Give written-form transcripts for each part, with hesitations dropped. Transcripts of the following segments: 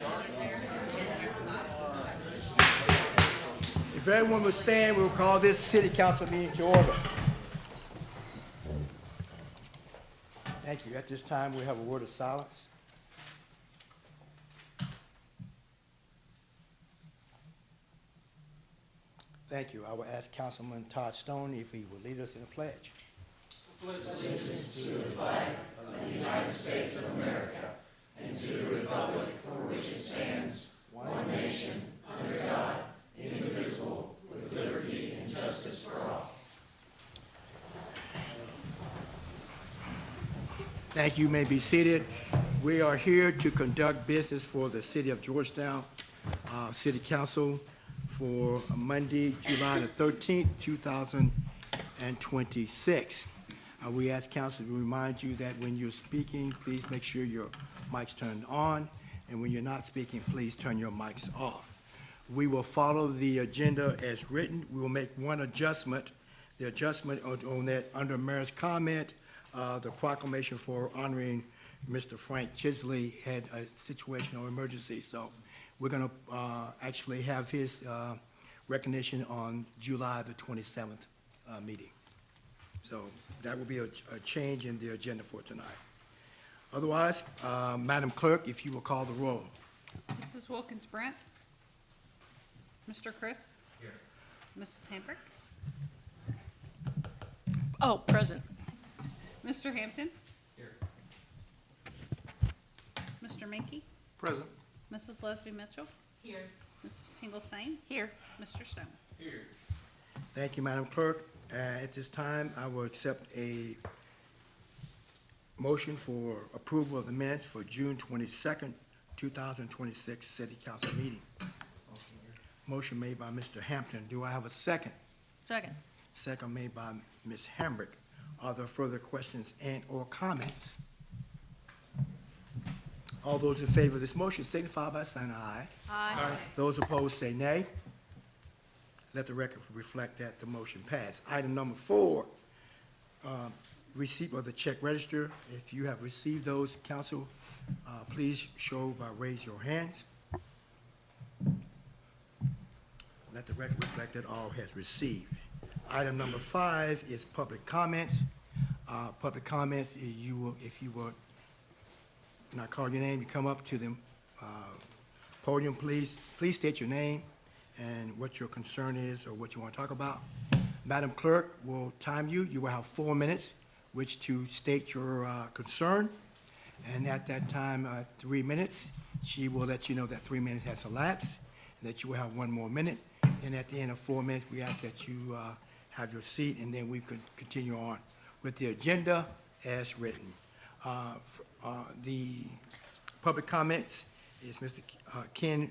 If everyone will stand, we'll call this city council meeting to order. Thank you. At this time, we have a word of silence. Thank you. I will ask Councilman Todd Stone if he will lead us in a pledge. Thank you. You may be seated. We are here to conduct business for the City of Georgetown City Council for Monday, July the 13th, 2026. We ask council to remind you that when you're speaking, please make sure your mic's turned on, and when you're not speaking, please turn your mics off. We will follow the agenda as written. We will make one adjustment. The adjustment on that under mayor's comment, the proclamation for honoring Mr. Frank Chisley had a situational emergency, so we're going to actually have his recognition on July the 27th meeting. So that will be a change in the agenda for tonight. Otherwise, Madam Clerk, if you will call the roll. Mrs. Wilkins Brent. Mr. Crisp. Here. Mrs. Hambrick. Oh, present. Mr. Hampton. Here. Mr. Minky. Present. Mrs. Lesby Mitchell. Here. Mrs. Tingle Sain. Here. Mr. Stone. Here. Thank you, Madam Clerk. At this time, I will accept a motion for approval of the minutes for June 22nd, 2026 City Council meeting. Motion made by Mr. Hampton. Do I have a second? Second. Second made by Ms. Hambrick. Are there further questions and or comments? All those in favor of this motion signify by saying aye. Aye. Those opposed say nay. Let the record reflect that the motion passed. Item number 4, receipt of the check register. If you have received those, council, please show by raise your hands. Let the record reflect that all has received. Item number 5 is public comments. Public comments, if you will, when I call your name, you come up to the podium, please. Please state your name and what your concern is or what you want to talk about. Madam Clerk will time you. You will have 4 minutes which to state your concern. And at that time, 3 minutes, she will let you know that 3 minutes has elapsed and that you will have 1 more minute. And at the end of 4 minutes, we ask that you have your seat, and then we can continue on with the agenda as written. The public comments is Mr. Ken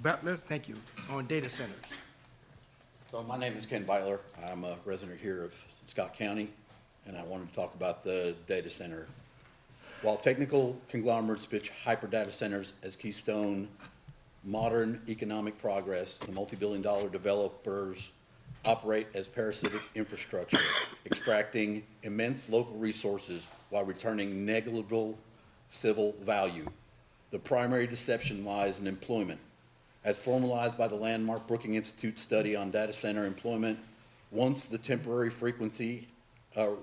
Butler, thank you, on data centers. So my name is Ken Butler. I'm a resident here of Scott County, and I wanted to talk about the data center. While technical conglomerates pitch hyper data centers as keystone modern economic progress, the multi-billion-dollar developers operate as parasitic infrastructure, extracting immense local resources while returning negligible civil value. The primary deception lies in employment. As formalized by the landmark Brookings Institute study on data center employment, once the temporary, frequently outsourced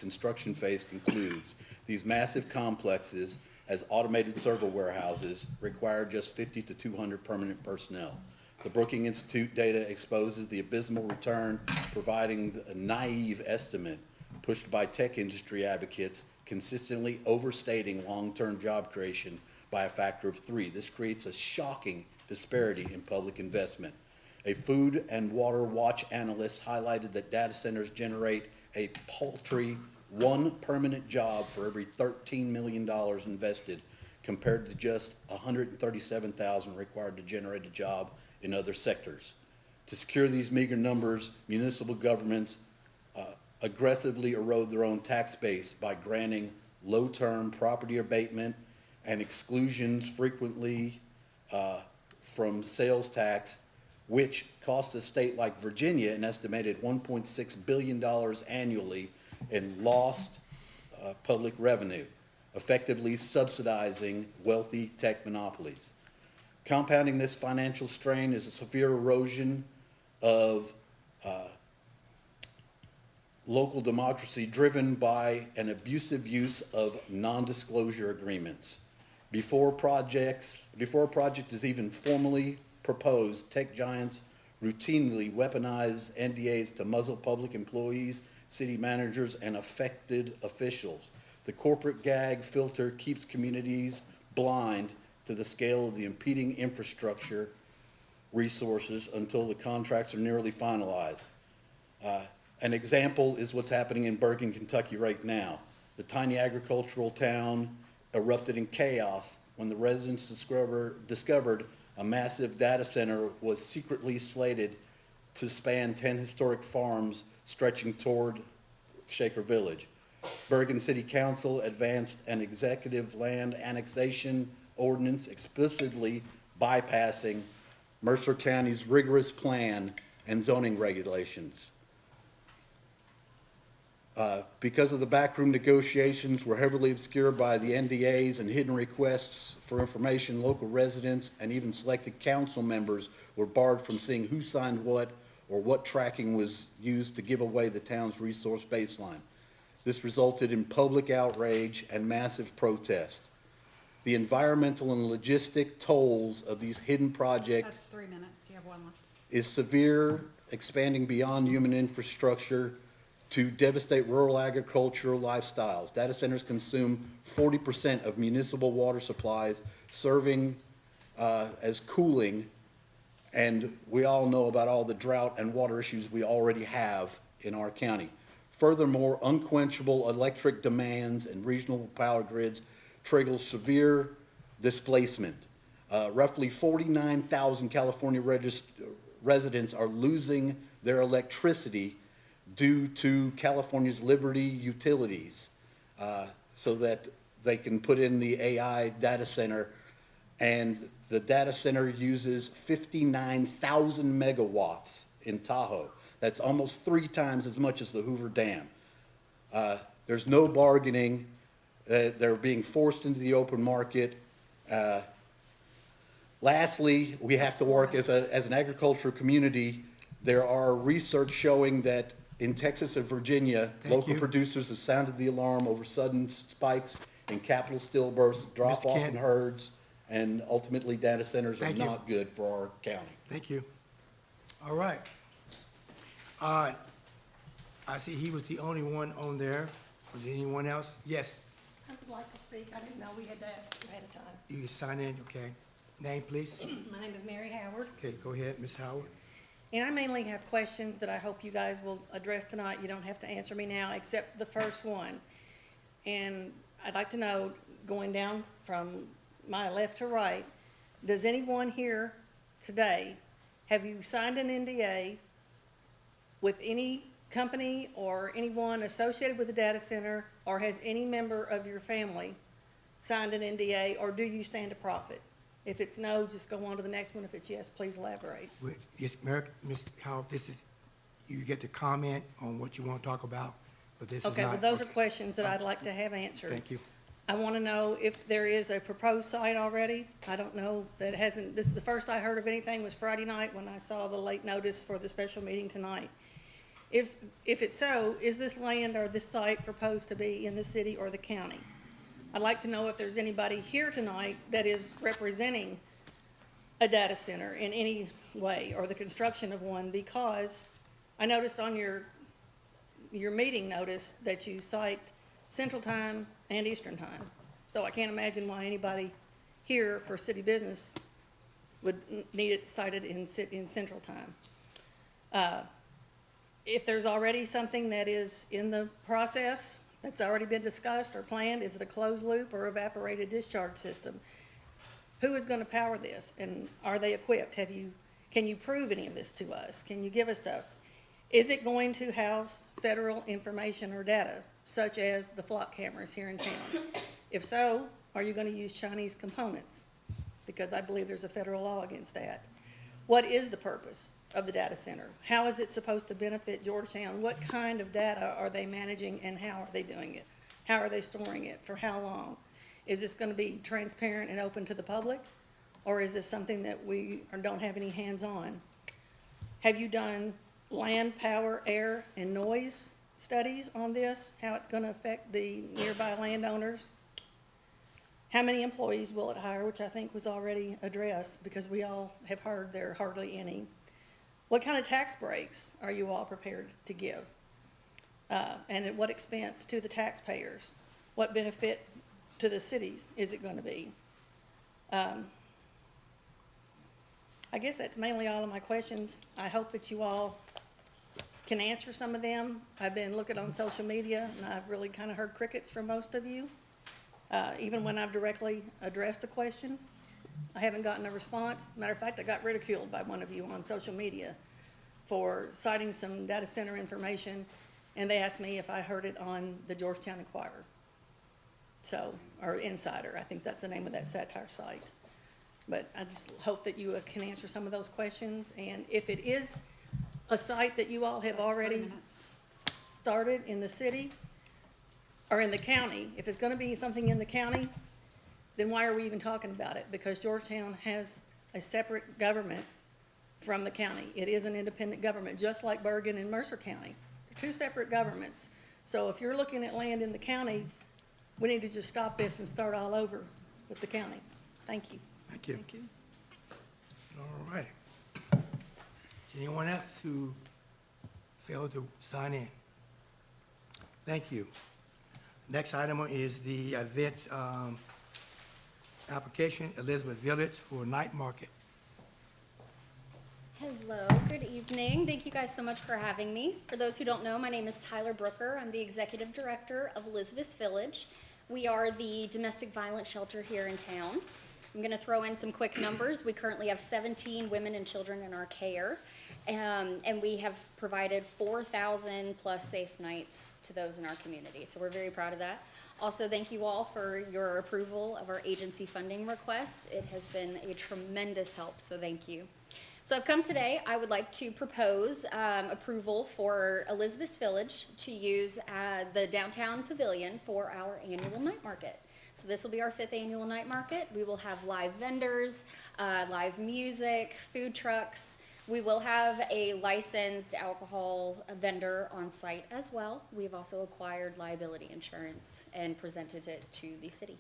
construction phase concludes, these massive complexes as automated server warehouses require just 50 to 200 permanent personnel. The Brookings Institute data exposes the abysmal return, providing a naive estimate pushed by tech industry advocates, consistently overstating long-term job creation by a factor of 3. This creates a shocking disparity in public investment. A Food and Water Watch analyst highlighted that data centers generate a paltry 1 permanent job for every $13 million invested, compared to just $137,000 required to generate a job in other sectors. To secure these meager numbers, municipal governments aggressively erode their own tax base by granting low-term property abatement and exclusions frequently from sales tax, which cost a state like Virginia an estimated $1.6 billion annually in lost public revenue. effectively subsidizing wealthy tech monopolies. Compounding this financial strain is a severe erosion of local democracy driven by an abusive use of non-disclosure agreements. Before a project is even formally proposed, tech giants routinely weaponize NDAs to muzzle public employees, city managers, and affected officials. The corporate gag filter keeps communities blind to the scale of the impeding infrastructure resources until the contracts are nearly finalized. An example is what's happening in Bergen, Kentucky right now. The tiny agricultural town erupted in chaos when the residents discovered a massive data center was secretly slated to span 10 historic farms stretching toward Shaker Village. Bergen City Council advanced an executive land annexation ordinance explicitly bypassing Mercer County's rigorous plan and zoning regulations. Because of the backroom negotiations were heavily obscured by the NDAs and hidden requests for information, local residents and even selected council members were barred from seeing who signed what or what tracking was used to give away the town's resource baseline. This resulted in public outrage and massive protest. The environmental and logistic tolls of these hidden projects That's 3 minutes. You have one left. is severe, expanding beyond human infrastructure to devastate rural agricultural lifestyles. Data centers consume 40% of municipal water supplies, serving as cooling, and we all know about all the drought and water issues we already have in our county. Furthermore, unquenchable electric demands and regional power grids trigger severe displacement. Roughly 49,000 California residents are losing their electricity due to California's Liberty Utilities, so that they can put in the AI data center. And the data center uses 59,000 megawatts in Tahoe. That's almost 3 times as much as the Hoover Dam. There's no bargaining. They're being forced into the open market. Lastly, we have to work as an agricultural community. There are research showing that in Texas and Virginia, local producers have sounded the alarm over sudden spikes in capital stillbirths, drop-off in herds, and ultimately data centers are not good for our county. Thank you. All right. I see he was the only one on there. Was there anyone else? Yes, I would like to speak. I didn't know we had to ask ahead of time. you can sign in, okay. Name, please. My name is Mary Howard, Okay, go ahead, Ms. Howard. and I mainly have questions that I hope you guys will address tonight. You don't have to answer me now, except the first one. And I'd like to know, going down from my left to right, does anyone here today, have you signed an NDA with any company or anyone associated with the data center, or has any member of your family signed an NDA, or do you stand to profit? If it's no, just go on to the next one. If it's yes, please elaborate. Yes, Ms. Howard, this is, you get to comment on what you want to talk about, but this is not. Okay, well, those are questions that I'd like to have answered. Thank you. I want to know if there is a proposed site already. I don't know, that hasn't, this is the first I heard of anything was Friday night when I saw the late notice for the special meeting tonight. If it's so, is this land or this site proposed to be in the city or the county? I'd like to know if there's anybody here tonight that is representing a data center in any way, or the construction of one, because I noticed on your meeting notice that you cite Central Time and Eastern Time. So I can't imagine why anybody here for city business would need it cited in Central Time. If there's already something that is in the process that's already been discussed or planned, is it a closed loop or evaporated discharge system? Who is going to power this, and are they equipped? Can you prove any of this to us? Can you give us is it going to house federal information or data, such as the flock cameras here in town? If so, are you going to use Chinese components? Because I believe there's a federal law against that. What is the purpose of the data center? How is it supposed to benefit Georgetown? What kind of data are they managing, and how are they doing it? How are they storing it? For how long? Is this gonna be transparent and open to the public? Or is this something that we don't have any hands-on? Have you done land, power, air, and noise studies on this? How it's gonna affect the nearby landowners? How many employees will it hire, which I think was already addressed, because we all have heard there are hardly any. What kind of tax breaks are you all prepared to give? And at what expense to the taxpayers? What benefit to the cities is it gonna be? I guess that's mainly all of my questions. I hope that you all can answer some of them. I've been looking on social media, and I've really kind of heard crickets from most of you. Even when I've directly addressed a question, I haven't gotten a response. Matter of fact, I got ridiculed by one of you on social media for citing some data center information, and they asked me if I heard it on the Georgetown Inquirer. So, or Insider, I think that's the name of that satire site. But I just hope that you can answer some of those questions, and if it is a site that you all have already started in the city or in the county, if it's gonna be something in the county, then why are we even talking about it? Because Georgetown has a separate government from the county. It is an independent government, just like Bergen and Mercer County. They're two separate governments. So if you're looking at land in the county, we need to just stop this and start all over with the county. Thank you. Thank you. Thank you. All right. Anyone else who failed to sign in? Thank you. Next item is the events application, Elizabeth Village for night market. Hello, good evening. Thank you guys so much for having me. For those who don't know, my name is Tyler Brooker. I'm the Executive Director of Elizabeth Village. We are the domestic violence shelter here in town. I'm going to throw in some quick numbers. We currently have 17 women and children in our care, and we have provided 4,000 plus safe nights to those in our community. So we're very proud of that. Also, thank you all for your approval of our agency funding request. It has been a tremendous help, so thank you. So I've come today, I would like to propose approval for Elizabeth Village to use the downtown pavilion for our annual night market. So this will be our 5th annual night market. We will have live vendors, live music, food trucks. We will have a licensed alcohol vendor on site as well. We've also acquired liability insurance and presented it to the city.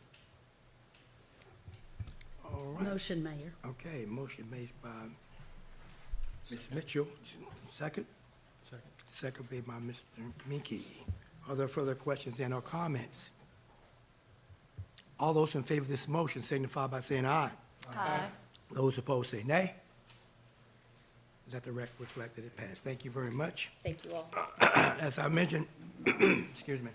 All right. Motion, Mayor. Okay, motion made by Ms. Mitchell, second? Second. Second made by Mr. Minky. Are there further questions and or comments? All those in favor of this motion signify by saying aye. Aye. Those opposed say nay. Let the record reflect that it passed. Thank you very much. Thank you all. As I mentioned, excuse me,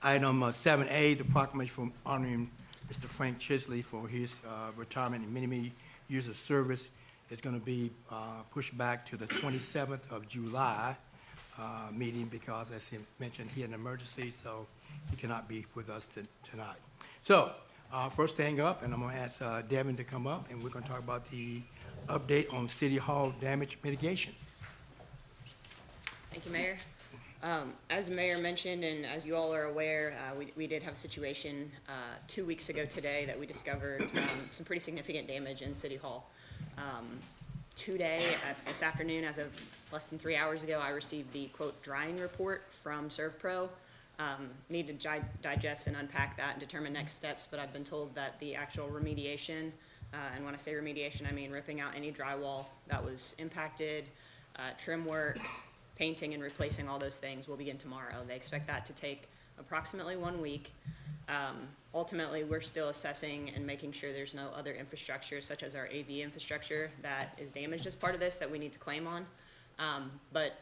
item 7A, the proclamation for honoring Mr. Frank Chisley for his retirement and many, many years of service is going to be pushed back to the 27th of July meeting because, as he mentioned, he had an emergency, so he cannot be with us tonight. So, first thing up, and I'm going to ask Devin to come up, and we're going to talk about the update on City Hall damage mitigation. Thank you, Mayor. As the Mayor mentioned, and as you all are aware, we did have a situation 2 weeks ago today that we discovered some pretty significant damage in City Hall. Today, this afternoon, as of less than 3 hours ago, I received the quote drying report from ServPro. Need to digest and unpack that and determine next steps, but I've been told that the actual remediation, and when I say remediation, I mean ripping out any drywall that was impacted, trim work, painting and replacing all those things will begin tomorrow. They expect that to take approximately 1 week. Ultimately, we're still assessing and making sure there's no other infrastructure, such as our AV infrastructure, that is damaged as part of this that we need to claim on. But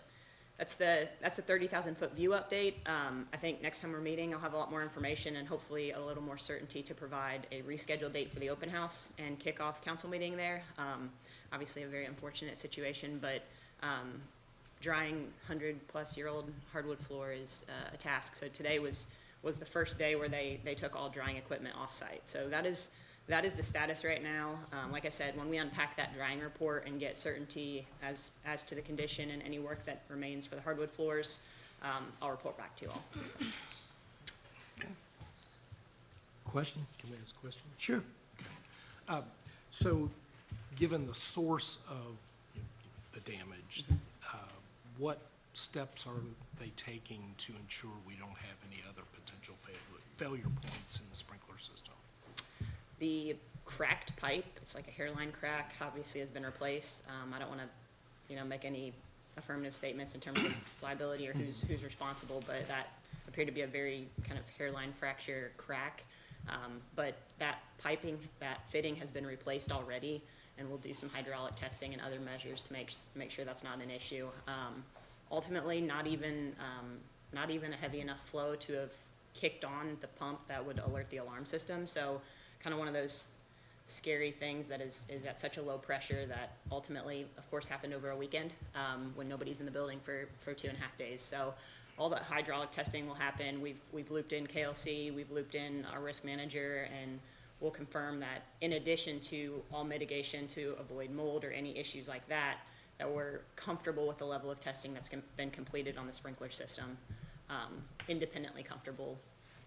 that's a 30,000-foot view update. I think next time we're meeting, I'll have a lot more information and hopefully a little more certainty to provide a rescheduled date for the open house and kick off council meeting there. Obviously a very unfortunate situation, but drying 100-plus-year-old hardwood floor is a task. So today was the first day where they took all drying equipment off-site. So that is the status right now. Like I said, when we unpack that drying report and get certainty as to the condition and any work that remains for the hardwood floors, I'll report back to you all. So. question? Can we ask a question? Sure. So, given the source of the damage, what steps are they taking to ensure we don't have any other potential failure points in the sprinkler system? The cracked pipe, it's like a hairline crack, obviously has been replaced. I don't want to, make any affirmative statements in terms of liability or who's responsible, but that appeared to be a very kind of hairline fracture crack. But that piping, that fitting has been replaced already, and we'll do some hydraulic testing and other measures to make sure that's not an issue. Ultimately, not even a heavy enough flow to have kicked on the pump that would alert the alarm system. So kind of one of those scary things that is at such a low pressure that ultimately, of course, happened over a weekend when nobody's in the building for 2.5 days. So all the hydraulic testing will happen. We've looped in KLC, we've looped in our risk manager, and we'll confirm that in addition to all mitigation to avoid mold or any issues like that, that we're comfortable with the level of testing that's been completed on the sprinkler system, independently comfortable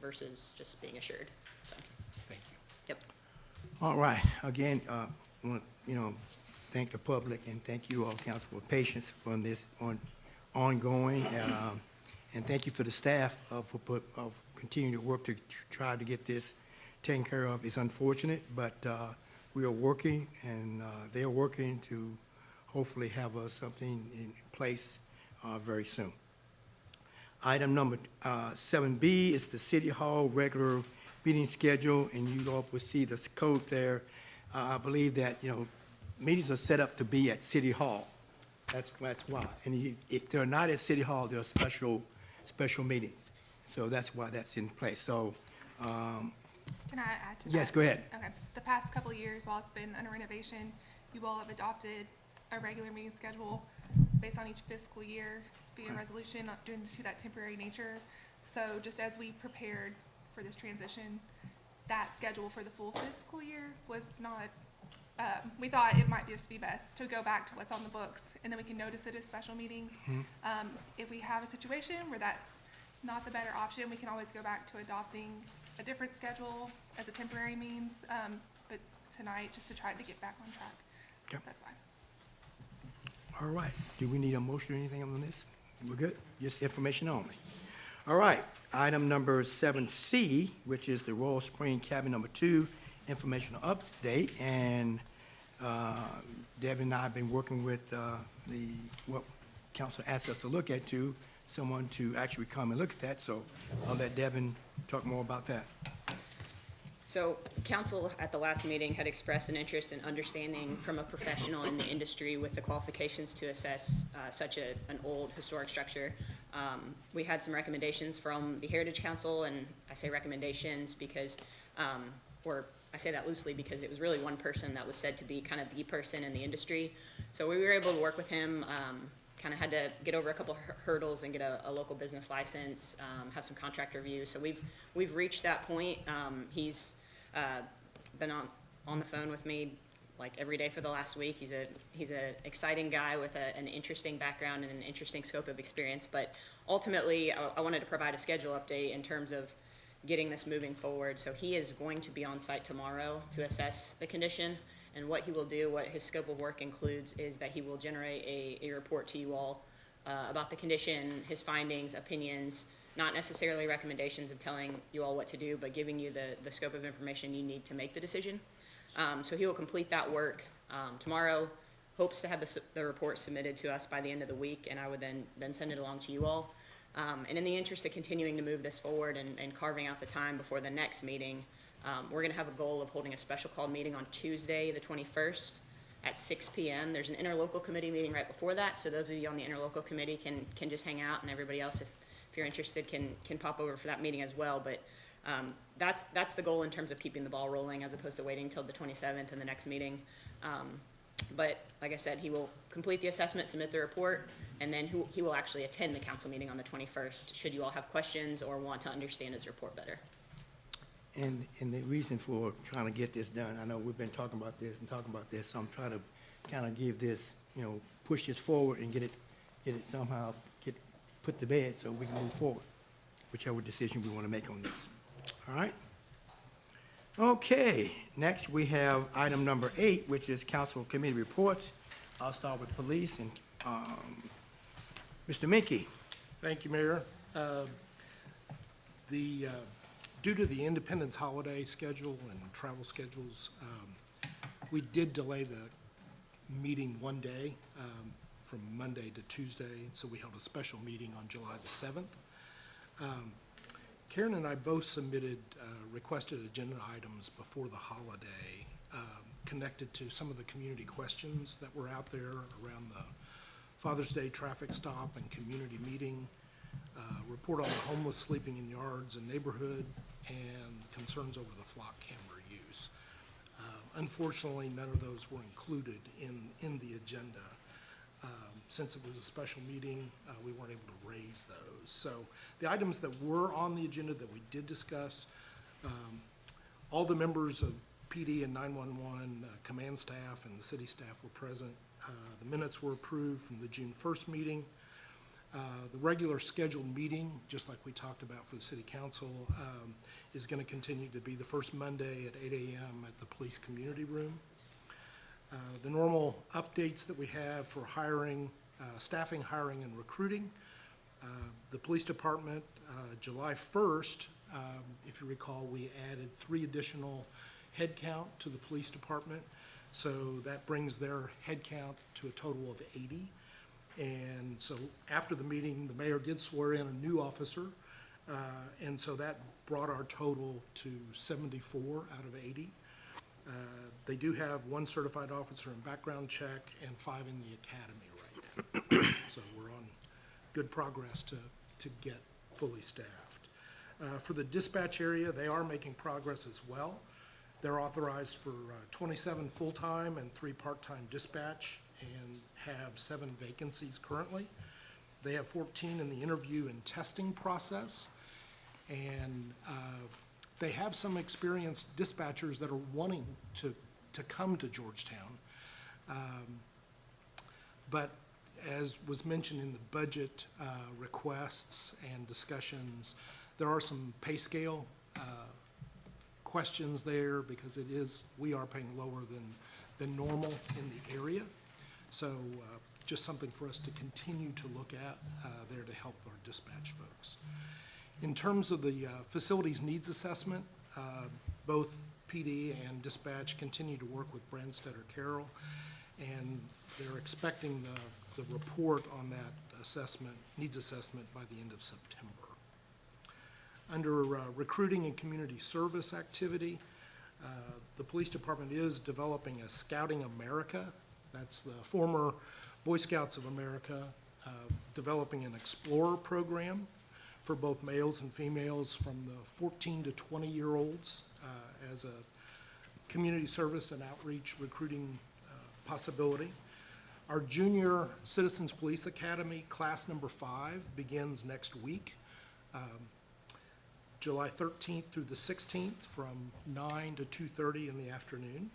versus just being assured. So, Thank you. yep. All right, again, I want to, thank the public and thank you all, council, for patience on this ongoing, and thank you for the staff of continuing to work to try to get this taken care of. It's unfortunate, but we are working, and they're working to hopefully have something in place very soon. Item number 7B is the City Hall regular meeting schedule, and you all will see the code there. I believe that, meetings are set up to be at City Hall. That's why. And if they're not at City Hall, they're special meetings. So that's why that's in place. So, Can I add to that? yes, go ahead. Okay. The past couple of years, while it's been under renovation, you all have adopted a regular meeting schedule based on each fiscal year, be a resolution due to that temporary nature. So just as we prepared for this transition, that schedule for the full fiscal year was not, we thought it might just be best to go back to what's on the books, and then we can notice it as special meetings. If we have a situation where that's not the better option, we can always go back to adopting a different schedule as a temporary means, but tonight, just to try to get back on track. Okay. That's why. All right. Do we need a motion or anything on this? We're good? Just information only. All right. Item number 7C, which is the Royal Spring Cabin number 2 informational update. And Devin and I have been working with what council asked us to look at someone to actually come and look at that. So I'll let Devin talk more about that. So council at the last meeting had expressed an interest in understanding from a professional in the industry with the qualifications to assess such an old historic structure. We had some recommendations from the Heritage Council, and I say recommendations because, or I say that loosely because it was really one person that was said to be kind of the person in the industry. So we were able to work with him, kind of had to get over a couple hurdles and get a local business license, have some contract reviews. So we've reached that point. He's been on the phone with me like every day for the last week. He's an exciting guy with an interesting background and an interesting scope of experience. But ultimately, I wanted to provide a schedule update in terms of getting this moving forward. So he is going to be on site tomorrow to assess the condition. And what he will do, what his scope of work includes, is that he will generate a report to you all about the condition, his findings, opinions, not necessarily recommendations of telling you all what to do, but giving you the scope of information you need to make the decision. So he will complete that work tomorrow, hopes to have the report submitted to us by the end of the week, and I would then send it along to you all. And in the interest of continuing to move this forward and carving out the time before the next meeting, we're going to have a goal of holding a special called meeting on Tuesday, the 21st at 6 p.m. There's an interlocal committee meeting right before that, so those of you on the interlocal committee can just hang out, and everybody else, if you're interested, can pop over for that meeting as well. But that's the goal in terms of keeping the ball rolling as opposed to waiting until the 27th and the next meeting. But like I said, he will complete the assessment, submit the report, and then he will actually attend the council meeting on the 21st, should you all have questions or want to understand his report better. And the reason for trying to get this done, I know we've been talking about this, so I'm trying to kind of give this, push this forward and get it somehow put to bed so we can move forward, whichever decision we want to make on this. All right? Okay, next we have item number 8, which is council committee reports. I'll start with police and, Mr. Minky. Thank you, Mayor. Due to the Independence holiday schedule and travel schedules, we did delay the meeting one day, from Monday to Tuesday, so we held a special meeting on July the 7th. Karen and I both submitted requested agenda items before the holiday connected to some of the community questions that were out there around the Father's Day traffic stop and community meeting, report on the homeless sleeping in yards and neighborhood, and concerns over the flock camera use. Unfortunately, none of those were included in the agenda. Since it was a special meeting, we weren't able to raise those. So the items that were on the agenda that we did discuss, all the members of PD and 911 command staff and the city staff were present. The minutes were approved from the June 1st meeting. The regular scheduled meeting, just like we talked about for the city council, is going to continue to be the first Monday at 8 a.m. at the police community room. The normal updates that we have for hiring, staffing, hiring, and recruiting. The police department, July 1st, if you recall, we added 3 additional headcount to the police department. So that brings their headcount to a total of 80. And so after the meeting, the mayor did swear in a new officer. And so that brought our total to 74 out of 80. They do have 1 certified officer in background check and 5 in the academy right now. So we're on good progress to get fully staffed. For the dispatch area, they are making progress as well. They're authorized for 27 full-time and 3 part-time dispatch and have 7 vacancies currently. They have 14 in the interview and testing process. And they have some experienced dispatchers that are wanting to come to Georgetown. But as was mentioned in the budget requests and discussions, there are some pay scale questions there because we are paying lower than normal in the area. So just something for us to continue to look at there to help our dispatch folks. In terms of the facilities needs assessment, both PD and dispatch continue to work with Branstetter Carroll, and they're expecting the report on that assessment, needs assessment, by the end of September. Under recruiting and community service activity, the police department is developing a Scouting America. That's the former Boy Scouts of America, developing an Explorer program for both males and females from the 14 to 20-year-olds as a community service and outreach recruiting possibility. Our Junior Citizens Police Academy, class number 5, begins next week, July 13th through the 16th from 9 to 2:30 in the afternoon.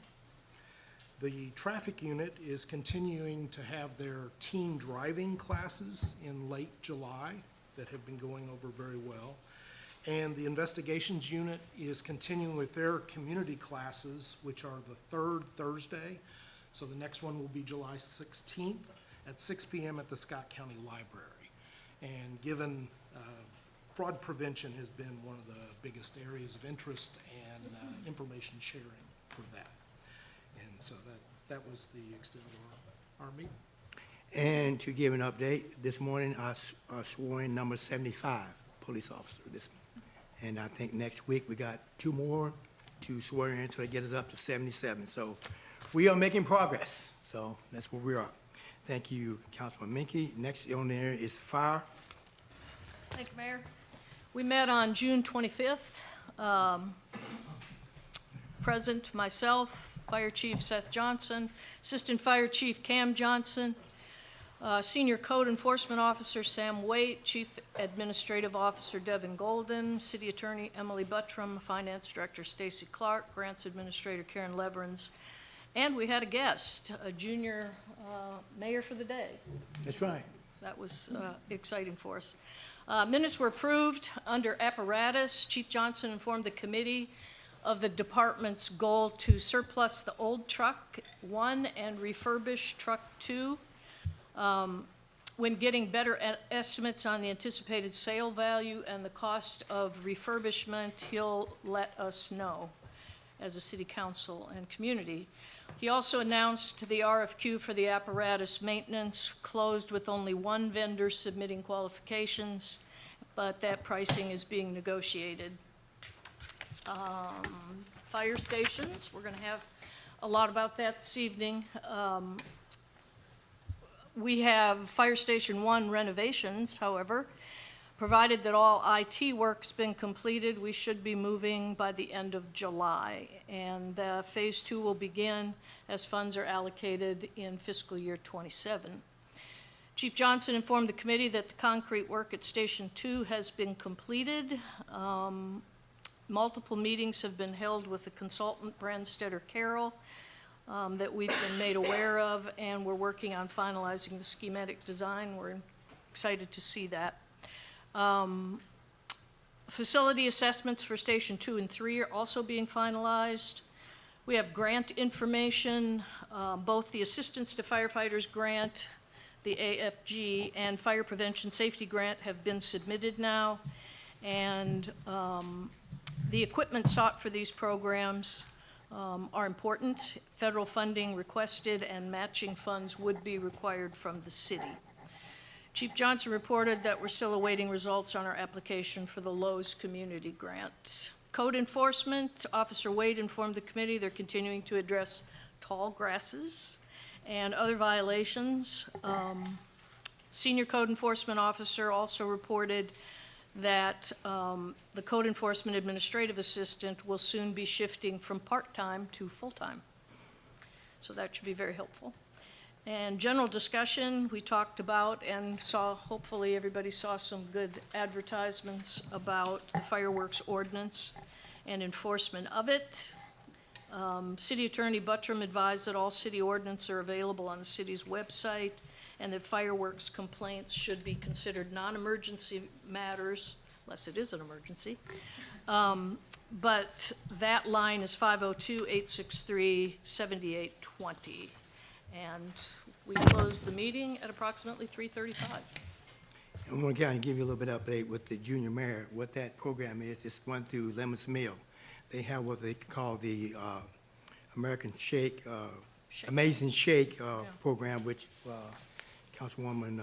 The traffic unit is continuing to have their teen driving classes in late July that have been going over very well. And the investigations unit is continuing with their community classes, which are the 3rd Thursday. So the next one will be July 16th at 6 p.m. at the Scott County Library. And given fraud prevention has been one of the biggest areas of interest and information sharing for that. And so that was the extent of our meeting. And to give an update, this morning I swore in number 75 police officer and I think next week we got 2 more to swear in, so it gets us up to 77. So we are making progress. So that's where we are. Thank you, Councilman Minky. Next on there is fire. Thank you, Mayor. We met on June 25th. Present, myself, Fire Chief Seth Johnson, Assistant Fire Chief Cam Johnson, Senior Code Enforcement Officer Sam Waite, Chief Administrative Officer Devin Golden, City Attorney Emily Buttram, Finance Director Stacy Clark, Grants Administrator Karen Leverins, and we had a guest, a junior mayor for the day. That's right. That was exciting for us. Minutes were approved under apparatus. Chief Johnson informed the committee of the department's goal to surplus the old truck 1 and refurbish truck 2. When getting better estimates on the anticipated sale value and the cost of refurbishment, he'll let us know as a city council and community. He also announced the RFQ for the apparatus maintenance closed with only one vendor submitting qualifications, but that pricing is being negotiated. Fire stations, we're going to have a lot about that this evening. We have Fire Station 1 renovations, however. Provided that all IT work's been completed, we should be moving by the end of July. And Phase 2 will begin as funds are allocated in fiscal year '27. Chief Johnson informed the committee that the concrete work at Station 2 has been completed. Multiple meetings have been held with the consultant, Brandstetter Carroll, that we've been made aware of, and we're working on finalizing the schematic design. We're excited to see that. Facility assessments for Station 2 and 3 are also being finalized. We have grant information, both the Assistance to Firefighters Grant, the AFG, and Fire Prevention Safety Grant have been submitted now. And the equipment sought for these programs are important. Federal funding requested and matching funds would be required from the city. Chief Johnson reported that we're still awaiting results on our application for the Lowe's Community Grant. Code enforcement, Officer Wade informed the committee they're continuing to address tall grasses and other violations. Senior Code Enforcement Officer also reported that the Code Enforcement Administrative Assistant will soon be shifting from part-time to full-time. So that should be very helpful. And general discussion, we talked about and saw, hopefully everybody saw some good advertisements about the fireworks ordinance and enforcement of it. City Attorney Buttram advised that all city ordinances are available on the city's website and that fireworks complaints should be considered non-emergency matters, unless it is an emergency. But that line is 502-863-7820. And we closed the meeting at approximately 3:35. I'm going to kind of give you a little bit of update with the junior mayor. What that program is, it's run through Lemons Mill. They have what they call the American Shake, Amazing Shake program, which Councilwoman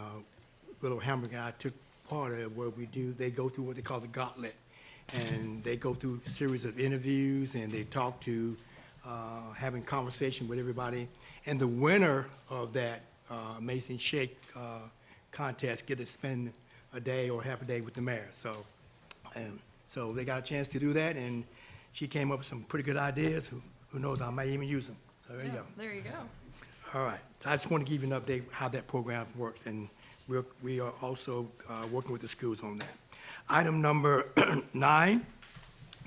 Willow Hamburger and I took part of, where they go through what they call the gauntlet. And they go through a series of interviews and they talk to, having conversation with everybody. And the winner of that Amazing Shake contest get to spend a day or half a day with the mayor. So they got a chance to do that, and she came up with some pretty good ideas. Who knows, I may even use them. So there you go. There you go. All right. I just want to give you an update how that program works, and we are also working with the schools on that. Item number 9,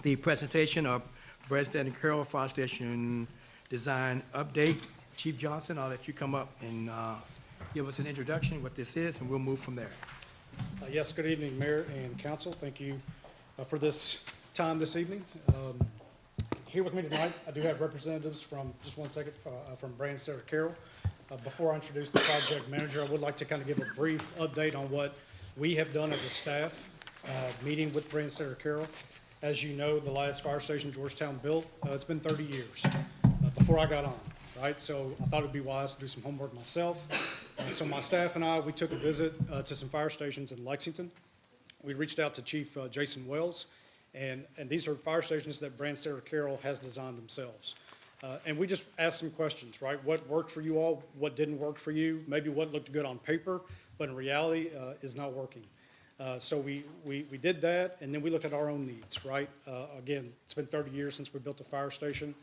the presentation of Brandstetter Carroll Fire Station Design Update. Chief Johnson, I'll let you come up and give us an introduction, what this is, and we'll move from there. Yes, good evening, Mayor and Council. Thank you for this time this evening. Here with me tonight, I do have representatives from, just one second, from Brandstetter Carroll. Before I introduce the project manager, I would like to kind of give a brief update on what we have done as a staff, meeting with Brandstetter Carroll. As you know, the last fire station Georgetown built, it's been 30 years before I got on. Right, so I thought it'd be wise to do some homework myself. So my staff and I, we took a visit to some fire stations in Lexington. We reached out to Chief Jason Wells, and these are fire stations that Brandstetter Carroll has designed themselves. And we just asked some questions, right? What worked for you all? What didn't work for you? Maybe what looked good on paper, but in reality is not working. So we did that, and then we looked at our own needs, right? Again, it's been 30 years since we built a fire station.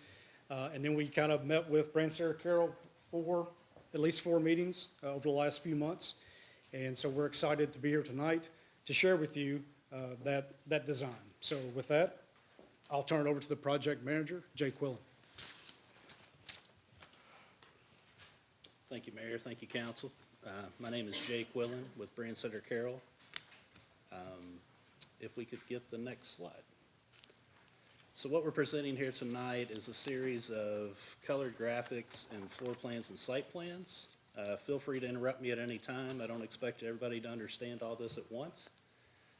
And then we kind of met with Brandstetter Carroll for at least 4 meetings over the last few months. And so we're excited to be here tonight to share with you that design. So with that, I'll turn it over to the project manager, Jay Quillen. Thank you, Mayor. Thank you, Council. My name is Jay Quillen with Brandstetter Carroll. If we could get the next slide. So what we're presenting here tonight is a series of colored graphics and floor plans and site plans. Feel free to interrupt me at any time. I don't expect everybody to understand all this at once.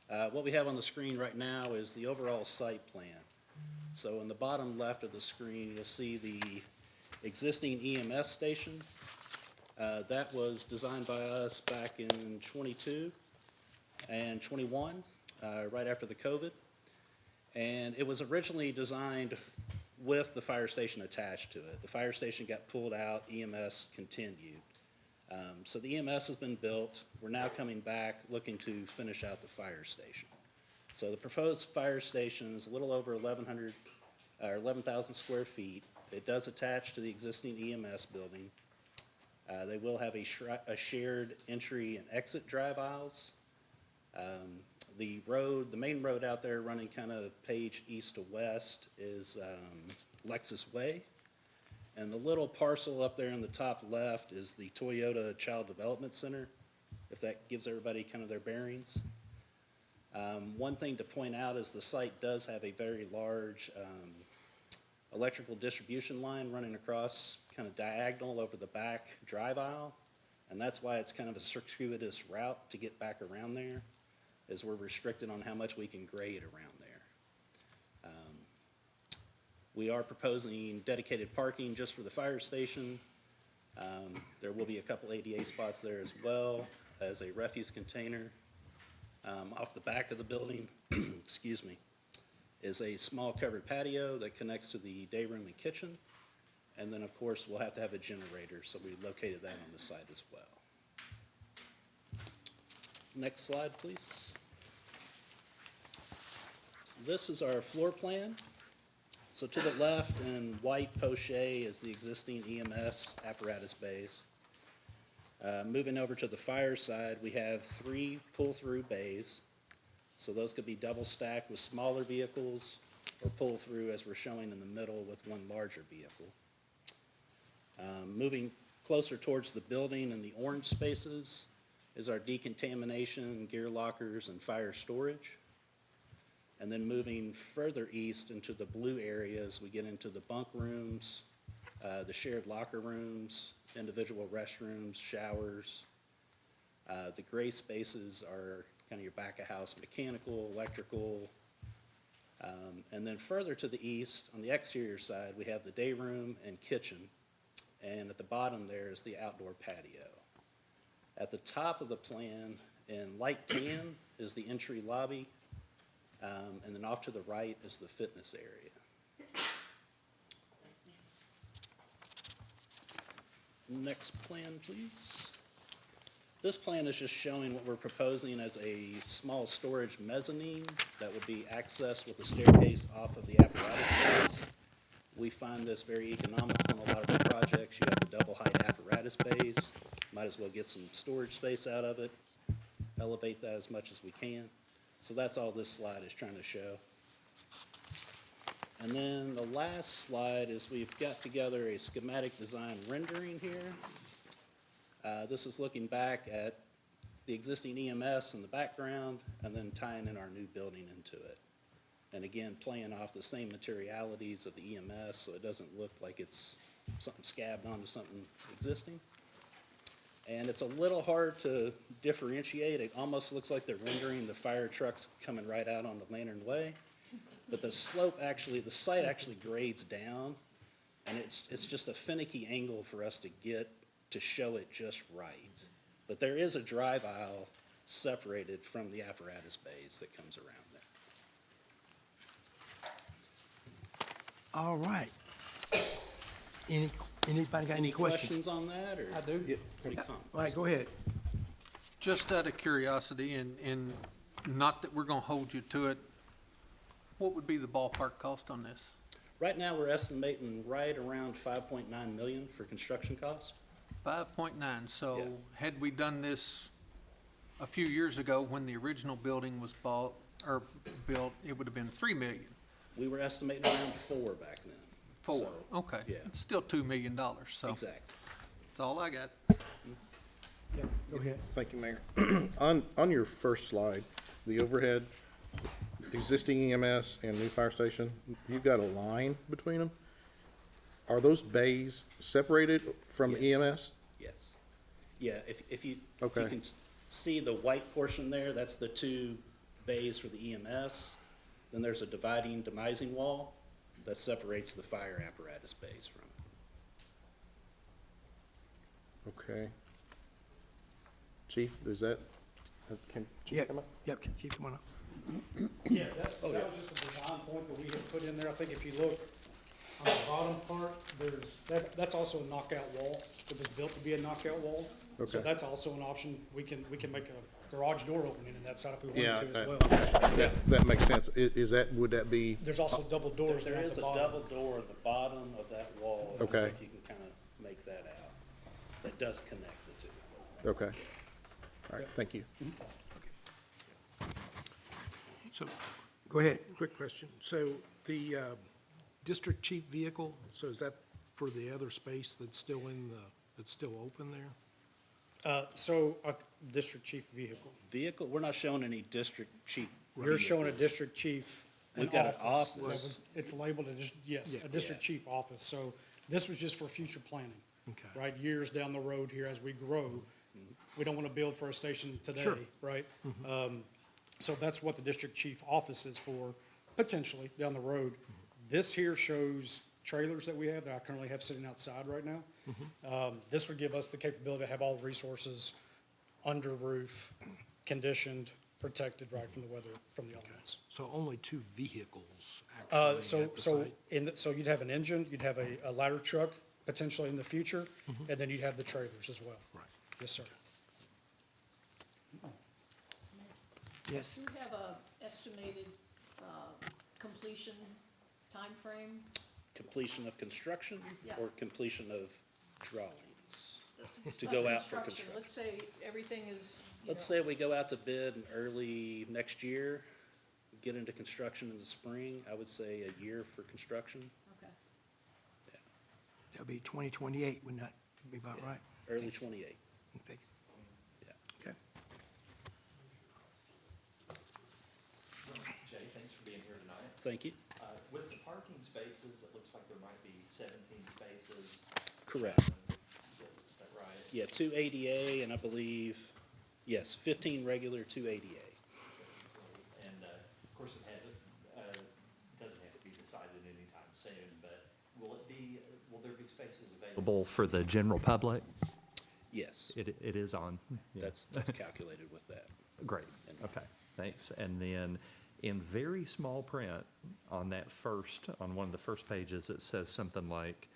What we have on the screen right now is the overall site plan. So in the bottom left of the screen, you'll see the existing EMS station. That was designed by us back in 22 and 21, right after the COVID. And it was originally designed with the fire station attached to it. The fire station got pulled out, EMS continued. So the EMS has been built. We're now coming back looking to finish out the fire station. So the proposed fire station is a little over 11,000 square feet. It does attach to the existing EMS building. They will have a shared entry and exit drive aisles. The main road out there running kind of Page east to west is Lexus Way. And the little parcel up there in the top left is the Toyota Child Development Center, if that gives everybody kind of their bearings. One thing to point out is the site does have a very large electrical distribution line running across kind of diagonal over the back drive aisle. And that's why it's kind of a circuitous route to get back around there, is we're restricted on how much we can grade around there. We are proposing dedicated parking just for the fire station. There will be a couple ADA spots there as well as a refuse container. Off the back of the building, excuse me, is a small covered patio that connects to the day room and kitchen. And then, of course, we'll have to have a generator, so we located that on the site as well. Next slide, please. This is our floor plan. So to the left in white poche is the existing EMS apparatus bays. Moving over to the fire side, we have 3 pull-through bays. So those could be double stacked with smaller vehicles or pull through as we're showing in the middle with one larger vehicle. Moving closer towards the building in the orange spaces is our decontamination, gear lockers, and fire storage. And then moving further east into the blue areas, we get into the bunk rooms, the shared locker rooms, individual restrooms, showers. The gray spaces are kind of your back of house mechanical, electrical. And then further to the east, on the exterior side, we have the day room and kitchen. And at the bottom there is the outdoor patio. At the top of the plan, in light tan, is the entry lobby. And then off to the right is the fitness area. Next plan, please. This plan is just showing what we're proposing as a small storage mezzanine that would be accessed with a staircase off of the apparatus bays. We find this very economical in a lot of our projects. You have the double height apparatus bays. Might as well get some storage space out of it, elevate that as much as we can. So that's all this slide is trying to show. And then the last slide is we've got together a schematic design rendering here. This is looking back at the existing EMS in the background and then tying in our new building into it. And again, playing off the same materialities of the EMS so it doesn't look like it's something scabbed onto something existing. And it's a little hard to differentiate. It almost looks like they're rendering the fire trucks coming right out on the Lantern Way. But the slope actually, the site actually grades down, and it's just a finicky angle for us to get to show it just right. But there is a drive aisle separated from the apparatus bays that comes around there. All right. Anybody got any questions? Questions on that, or? I do. Pretty common. All right, go ahead. Just out of curiosity, and not that we're gonna hold you to it, what would be the ballpark cost on this? Right now, we're estimating right around 5.9 million for construction cost. 5.9, so Yeah. had we done this a few years ago when the original building was bought, or built, it would have been 3 million. We were estimating around 4 back then. 4, So, okay. yeah. It's still $2 million, so Exactly. that's all I got. Yeah, go ahead. Thank you, Mayor. On your first slide, the overhead, existing EMS and new fire station, you've got a line between them. Are those bays separated from Yes. EMS? Yes. Yeah, if you Okay. can see the white portion there, that's the two bays for the EMS. Then there's a dividing demising wall that separates the fire apparatus bays from it. Okay. Chief, is that, can Yeah, Chief come up? yep, Chief, come on up. Yeah, that was just a design point that we had put in there. I think if you look on the bottom part, that's also a knockout wall. It was built to be a knockout wall. So Okay. that's also an option. We can make a garage door opening in that side if we Yeah, wanted to as well. that makes sense. Is that, would that be, There's also double doors There down at is the a bottom. double door at the bottom of that wall. I don't know Okay. if you can kind of make that out. That does connect the two. okay. All right, thank you. So, Go ahead. quick question. So the district chief vehicle, so is that for the other space that's still that's still open there? District chief vehicle. Vehicle, we're not showing any district chief. You're showing a district chief. We've got an That office. was, it's labeled yes, Yeah. a district chief office. So this was just for future planning. Okay. Right, years down the road here as we grow. We don't want to build for a station today, Sure. right? So that's what the district chief office is for, potentially down the road. This here shows trailers that we have, that I currently have sitting outside right now. This would give us the capability to have all resources under roof, conditioned, protected, right, from the weather, from the elements. So only 2 vehicles actually at the site? So you'd have an engine, you'd have a ladder truck potentially in the future, and then you'd have the trailers as well. Right. Yes, sir. Yes. Do you have a estimated completion timeframe? Completion of construction Yeah. or completion of drawings to go out for construction? Let's say everything is, Let's say we go out to bid in early next year, get into construction in the spring, I would say a year for construction, okay. That'll be 2028, wouldn't that be about Yeah. right? early Thanks. '28. Thank Yeah. you. Okay. Jay, thanks for being here tonight. Thank you. With the parking spaces, it looks like there might be 17 spaces. Correct. Is that right? Yeah, 2 ADA and I believe, yes, 15 regular, 2 ADA. And, of course, doesn't have to be decided anytime soon, but will there be spaces available for the general public? Yes, It is on. Yeah. that's calculated with that. Great, okay, thanks. And then in very small print on one of the first pages, it says something like,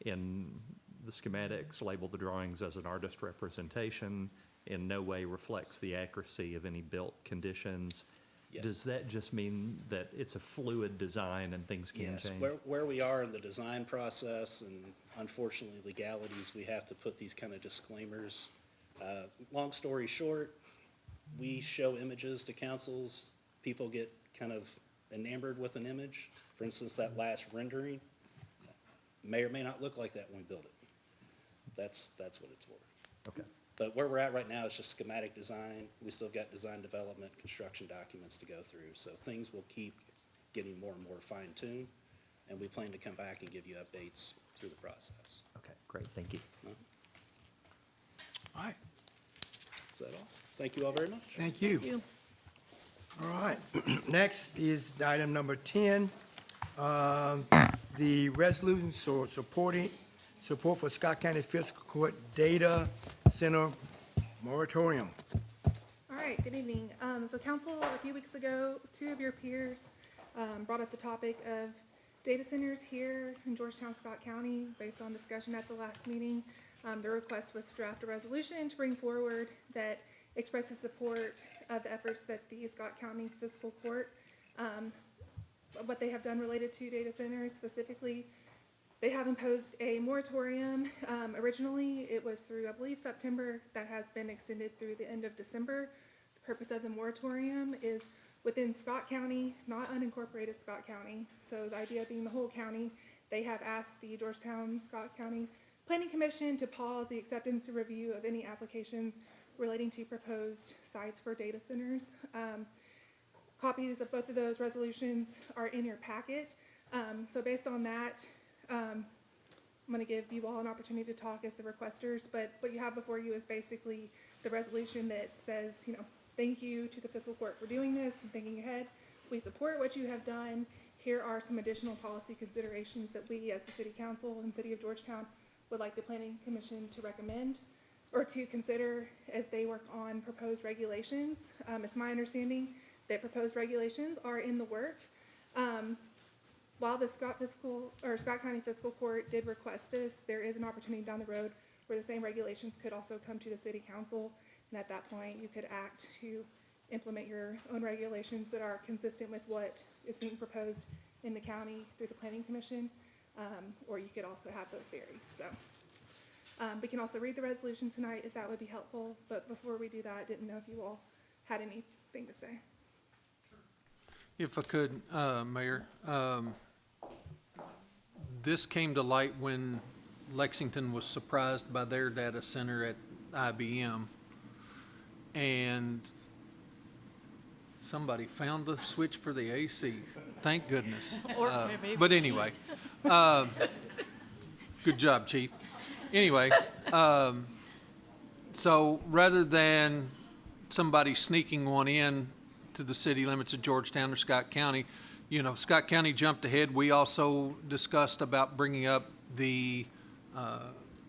in the schematics, label the drawings as an artist representation, in no way reflects the accuracy of any built conditions. Yes. Does that just mean that it's a fluid design and things can Yes, change? where we are in the design process and unfortunately legalities, we have to put these kind of disclaimers. Long story short, we show images to councils, people get kind of enamored with an image. For instance, that last rendering may or may not look like that when we build it. That's what it's for. Okay, But where we're at right now is just schematic design. We still got design development, construction documents to go through. So things will keep getting more and more fine-tuned, and we plan to come back and give you updates through the process. okay, great, thank you. All right, Is that all? Thank you all very much. thank you. You. All right, next is item number 10, the resolution support for Scott County Fiscal Court Data Center moratorium. All right, good evening. So council, a few weeks ago, 2 of your peers brought up the topic of data centers here in Georgetown, Scott County, based on discussion at the last meeting. The request was to draft a resolution to bring forward that expresses support of the efforts that the Scott County Fiscal Court, what they have done related to data centers specifically. They have imposed a moratorium. Originally, it was through, I believe, September. That has been extended through the end of December. The purpose of the moratorium is within Scott County, not unincorporated Scott County. So the idea being the whole county. They have asked the Georgetown Scott County Planning Commission to pause the acceptance and review of any applications relating to proposed sites for data centers. copies of both of those resolutions are in your packet. So based on that, I'm going to give you all an opportunity to talk as the requesters, but what you have before you is basically the resolution that says, thank you to the fiscal court for doing this and thinking ahead. We support what you have done. Here are some additional policy considerations that we, as the City Council and City of Georgetown, would like the Planning Commission to recommend or to consider as they work on proposed regulations. It's my understanding that proposed regulations are in the work. While the Scott County Fiscal Court did request this, there is an opportunity down the road where the same regulations could also come to the City Council, and at that point, you could act to implement your own regulations that are consistent with what is being proposed in the county through the Planning Commission, or you could also have those vary. So we can also read the resolution tonight if that would be helpful, but before we do that, I didn't know if you all had anything to say. If I could, Mayor, this came to light when Lexington was surprised by their data center at IBM, and somebody found the switch for the AC. Thank goodness. But anyway, good job, Chief. Anyway, so rather than somebody sneaking one in to the city limits of Georgetown or Scott County, Scott County jumped ahead. We also discussed about bringing up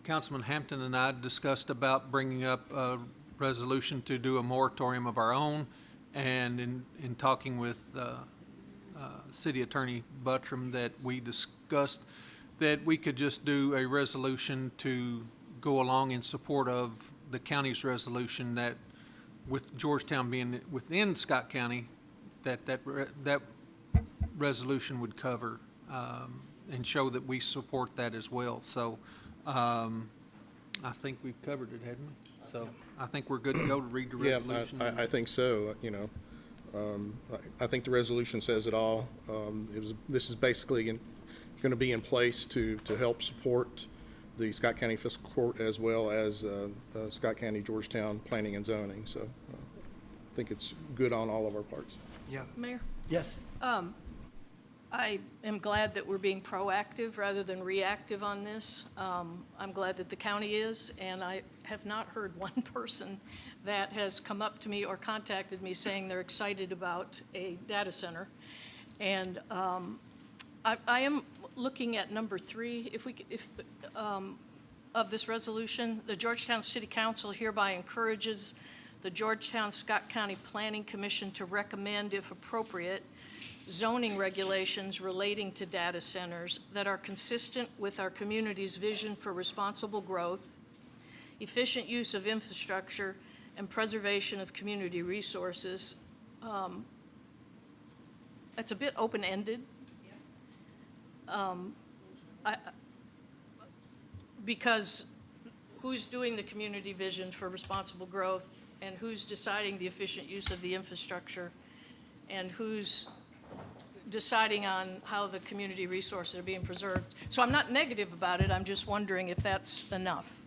Councilman Hampton and I discussed about bringing up a resolution to do a moratorium of our own. And in talking with City Attorney Buttram, that we discussed that we could just do a resolution to go along in support of the county's resolution that with Georgetown being within Scott County, that resolution would cover and show that we support that as well. So I think we've covered it, hadn't we? So I think we're good to go to read the resolution. Yeah, I think so. I think the resolution says it all. This is basically going to be in place to help support the Scott County Fiscal Court as well as Scott County Georgetown Planning and Zoning. So I think it's good on all of our parts. Yeah. Mayor? Yes. I am glad that we're being proactive rather than reactive on this. I'm glad that the county is, and I have not heard one person that has come up to me or contacted me saying they're excited about a data center. And I am looking at number 3, of this resolution. The Georgetown City Council hereby encourages the Georgetown Scott County Planning Commission to recommend, if appropriate, zoning regulations relating to data centers that are consistent with our community's vision for responsible growth, efficient use of infrastructure, and preservation of community resources. It's a bit open-ended. Because who's doing the community vision for responsible growth, and who's deciding the efficient use of the infrastructure, and who's deciding on how the community resources are being preserved. So I'm not negative about it, I'm just wondering if that's enough.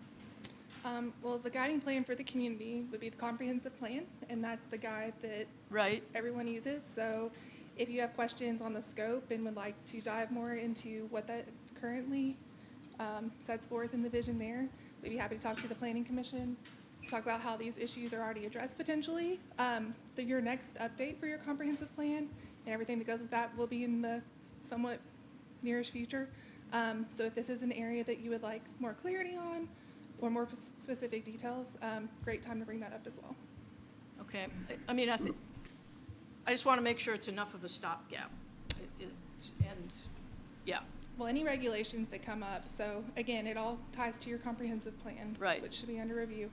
Well, the guiding plan for the community would be the comprehensive plan, and that's the guide that everyone uses. So if you have questions on the scope and would like to dive more into what that currently sets forth in the vision there, we'd be happy to talk to the Planning Commission, to talk about how these issues are already addressed potentially. Your next update for your comprehensive plan and everything that goes with that will be in the somewhat nearest future. So if this is an area that you would like more clarity on or more specific details, great time to bring that up as well. Okay, I mean, I just want to make sure it's enough of a stopgap. Yeah. Well, any regulations that come up, so again, it all ties to your comprehensive plan, which should be under review.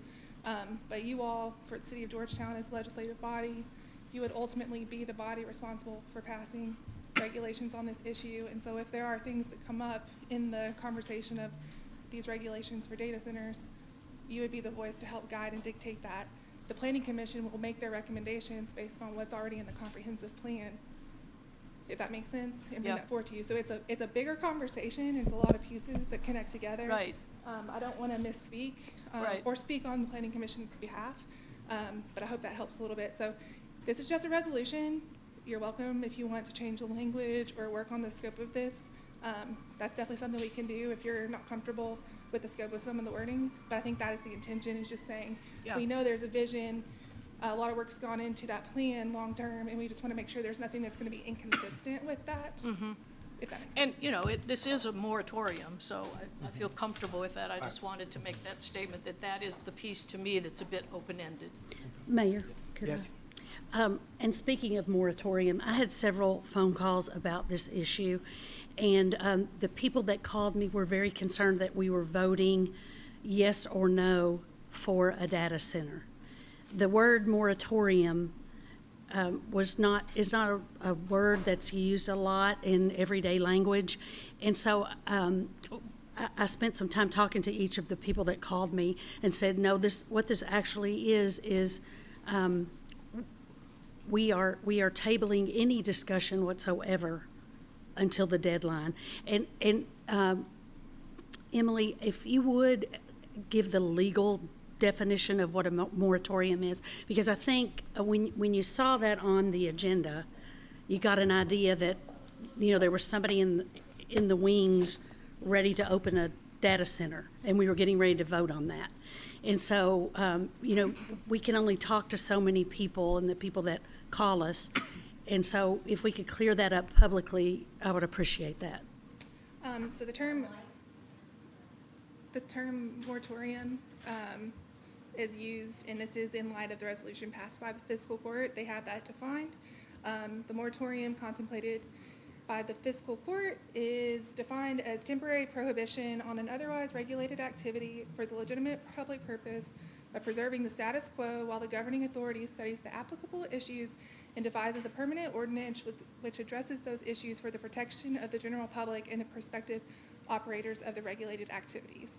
But you all, for the City of Georgetown as a legislative body, you would ultimately be the body responsible for passing regulations on this issue. And so if there are things that come up in the conversation of these regulations for data centers, you would be the voice to help guide and dictate that. The Planning Commission will make their recommendations based on what's already in the comprehensive plan, if that makes sense, and bring that forward to you. So it's a bigger conversation. It's a lot of pieces that connect together. Right. I don't want to misspeak or speak on the Planning Commission's behalf, but I hope that helps a little bit. So this is just a resolution. you're welcome if you want to change the language or work on the scope of this. That's definitely something we can do if you're not comfortable with the scope of some of the wording. But I think that is the intention, is just saying, Yeah. we know there's a vision, a lot of work's gone into that plan long-term, and we just want to make sure there's nothing that's going to be inconsistent with that, if that makes sense. And, you know, this is a moratorium, so I feel comfortable with that. I just wanted to make that statement, that that is the piece to me that's a bit open-ended. Mayor, could Yes. and speaking of moratorium, I had several phone calls about this issue, and the people that called me were very concerned that we were voting yes or no for a data center. The word moratorium is not a word that's used a lot in everyday language, and so I spent some time talking to each of the people that called me and said, no, what this actually is we are tabling any discussion whatsoever until the deadline. And Emily, if you would give the legal definition of what a moratorium is, because I think when you saw that on the agenda, you got an idea that, you know, there was somebody in the wings ready to open a data center, and we were getting ready to vote on that. And so, you know, we can only talk to so many people and the people that call us. And so if we could clear that up publicly, I would appreciate that. So the term moratorium is used, and this is in light of the resolution passed by the fiscal court. They have that defined. The moratorium contemplated by the fiscal court is defined as temporary prohibition on an otherwise regulated activity for the legitimate public purpose of preserving the status quo while the governing authority studies the applicable issues and devises a permanent ordinance which addresses those issues for the protection of the general public and the prospective operators of the regulated activities.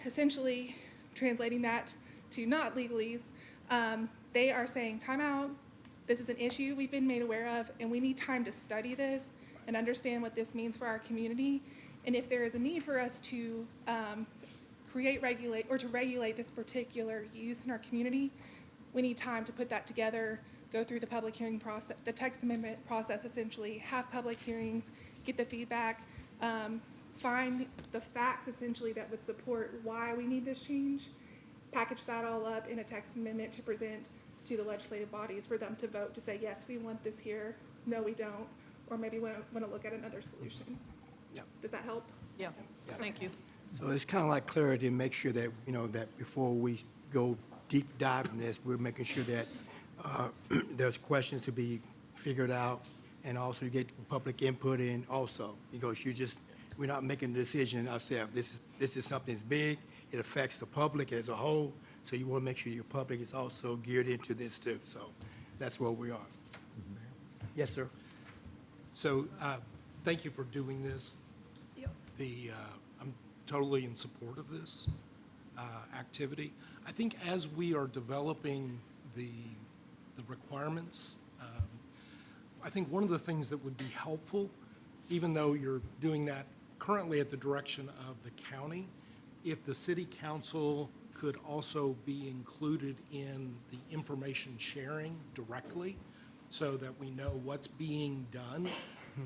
Essentially, translating that to not legalese, they are saying, time out, this is an issue we've been made aware of, and we need time to study this and understand what this means for our community. And if there is a need for us to regulate this particular use in our community, we need time to put that together, go through the public hearing process, the text amendment process, essentially, have public hearings, get the feedback, find the facts essentially that would support why we need this change, package that all up in a text amendment to present to the legislative bodies for them to vote to say, yes, we want this here, no, we don't, or maybe we want to look at another solution. Yeah. Does that help? Yeah, thank you. So it's kind of like clarity, make sure that, you know, that before we go deep dive in this, we're making sure that there's questions to be figured out, and also you get public input in also, because we're not making a decision ourselves. This is something that's big, it affects the public as a whole, so you want to make sure your public is also geared into this too, so that's where we are. Yes, sir. So, thank you for doing this. Yep. I'm totally in support of this activity. I think as we are developing the requirements, I think one of the things that would be helpful, even though you're doing that currently at the direction of the county, if the city council could also be included in the information sharing directly, so that we know what's being done,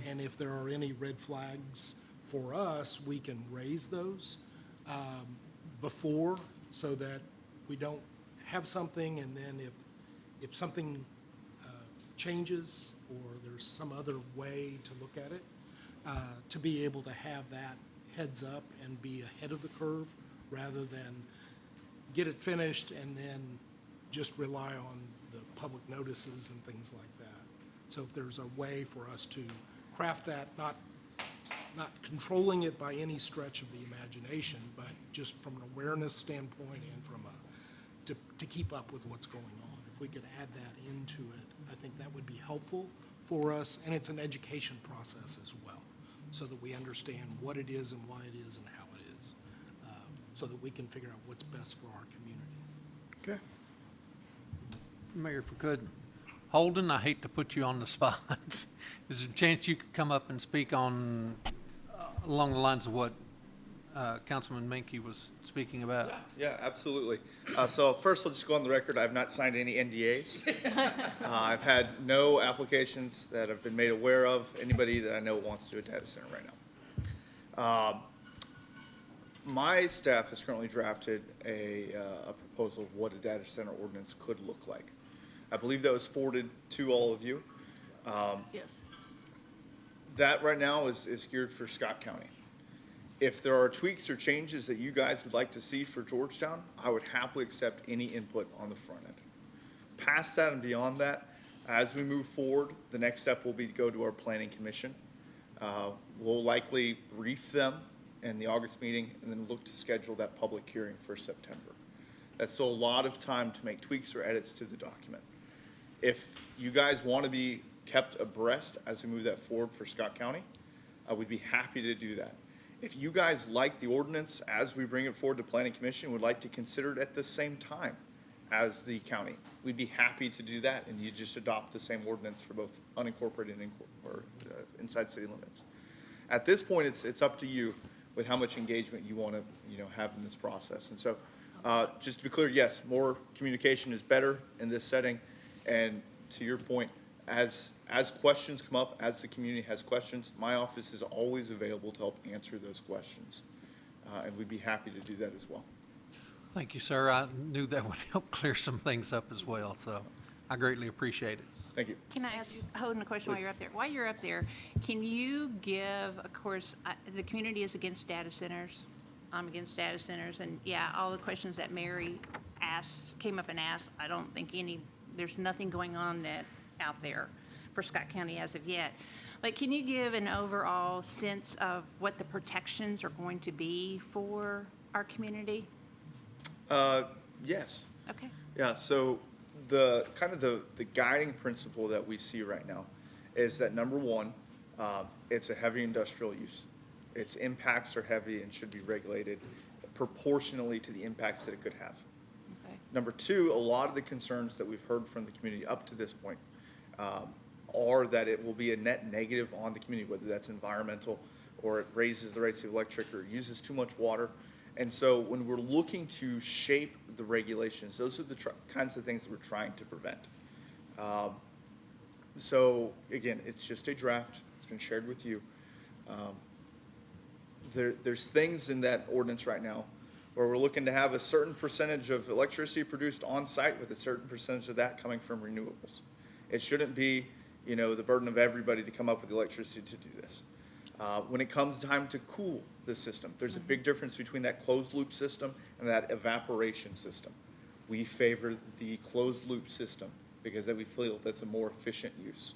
and if there are any red flags for us, we can raise those before, so that we don't have something, and then if something changes or there's some other way to look at it, to be able to have that heads up and be ahead of the curve, rather than get it finished and then just rely on the public notices and things like that. So if there's a way for us to craft that, not controlling it by any stretch of the imagination, but just from an awareness standpoint and from to keep up with what's going on. If we could add that into it, I think that would be helpful for us, and it's an education process as well, so that we understand what it is and why it is and how it is, so that we can figure out what's best for our community. Okay. Mayor, if we could, Holden, I hate to put you on the spot. Is there a chance you could come up and speak on, along the lines of what Councilman Menke was speaking about. Yeah, absolutely. So first, I'll just go on the record, I've not signed any NDAs. I've had no applications that I've been made aware of, anybody that I know wants to do a data center right now. My staff has currently drafted a proposal of what a data center ordinance could look like. I believe that was forwarded to all of you. Yes. That right now is geared for Scott County. If there are tweaks or changes that you guys would like to see for Georgetown, I would happily accept any input on the front end. Past that and beyond that, as we move forward, the next step will be to go to our planning commission. We'll likely brief them in the August meeting and then look to schedule that public hearing for September. That's still a lot of time to make tweaks or edits to the document. If you guys want to be kept abreast as we move that forward for Scott County, we'd be happy to do that. If you guys like the ordinance as we bring it forward to Planning Commission, would like to consider it at the same time as the county, we'd be happy to do that, and you just adopt the same ordinance for both unincorporated and inside city limits. At this point, it's up to you with how much engagement you want to have in this process. And so, just to be clear, yes, more communication is better in this setting. And to your point, as questions come up, as the community has questions, my office is always available to help answer those questions. And we'd be happy to do that as well. Thank you, sir. I knew that would help clear some things up as well, so I greatly appreciate it. Thank you. Can I ask you, Holden, a question while you're up there? While you're up there, can you give, of course, the community is against data centers. I'm against data centers, and yeah, all the questions that Mary came up and asked, I don't think there's nothing going on out there for Scott County as of yet. But can you give an overall sense of what the protections are going to be for our community? Yes. Okay. Yeah, so the guiding principle that we see right now is that number one, it's a heavy industrial use. Its impacts are heavy and should be regulated proportionally to the impacts that it could have. Okay. Number two, a lot of the concerns that we've heard from the community up to this point are that it will be a net negative on the community, whether that's environmental or it raises the rates of electric or uses too much water. And so when we're looking to shape the regulations, those are the kinds of things that we're trying to prevent. So again, it's just a draft. It's been shared with you. There's things in that ordinance right now where we're looking to have a certain percentage of electricity produced on site with a certain percentage of that coming from renewables. It shouldn't be, the burden of everybody to come up with the electricity to do this. When it comes time to cool the system, there's a big difference between that closed loop system and that evaporation system. We favor the closed loop system because we feel that's a more efficient use.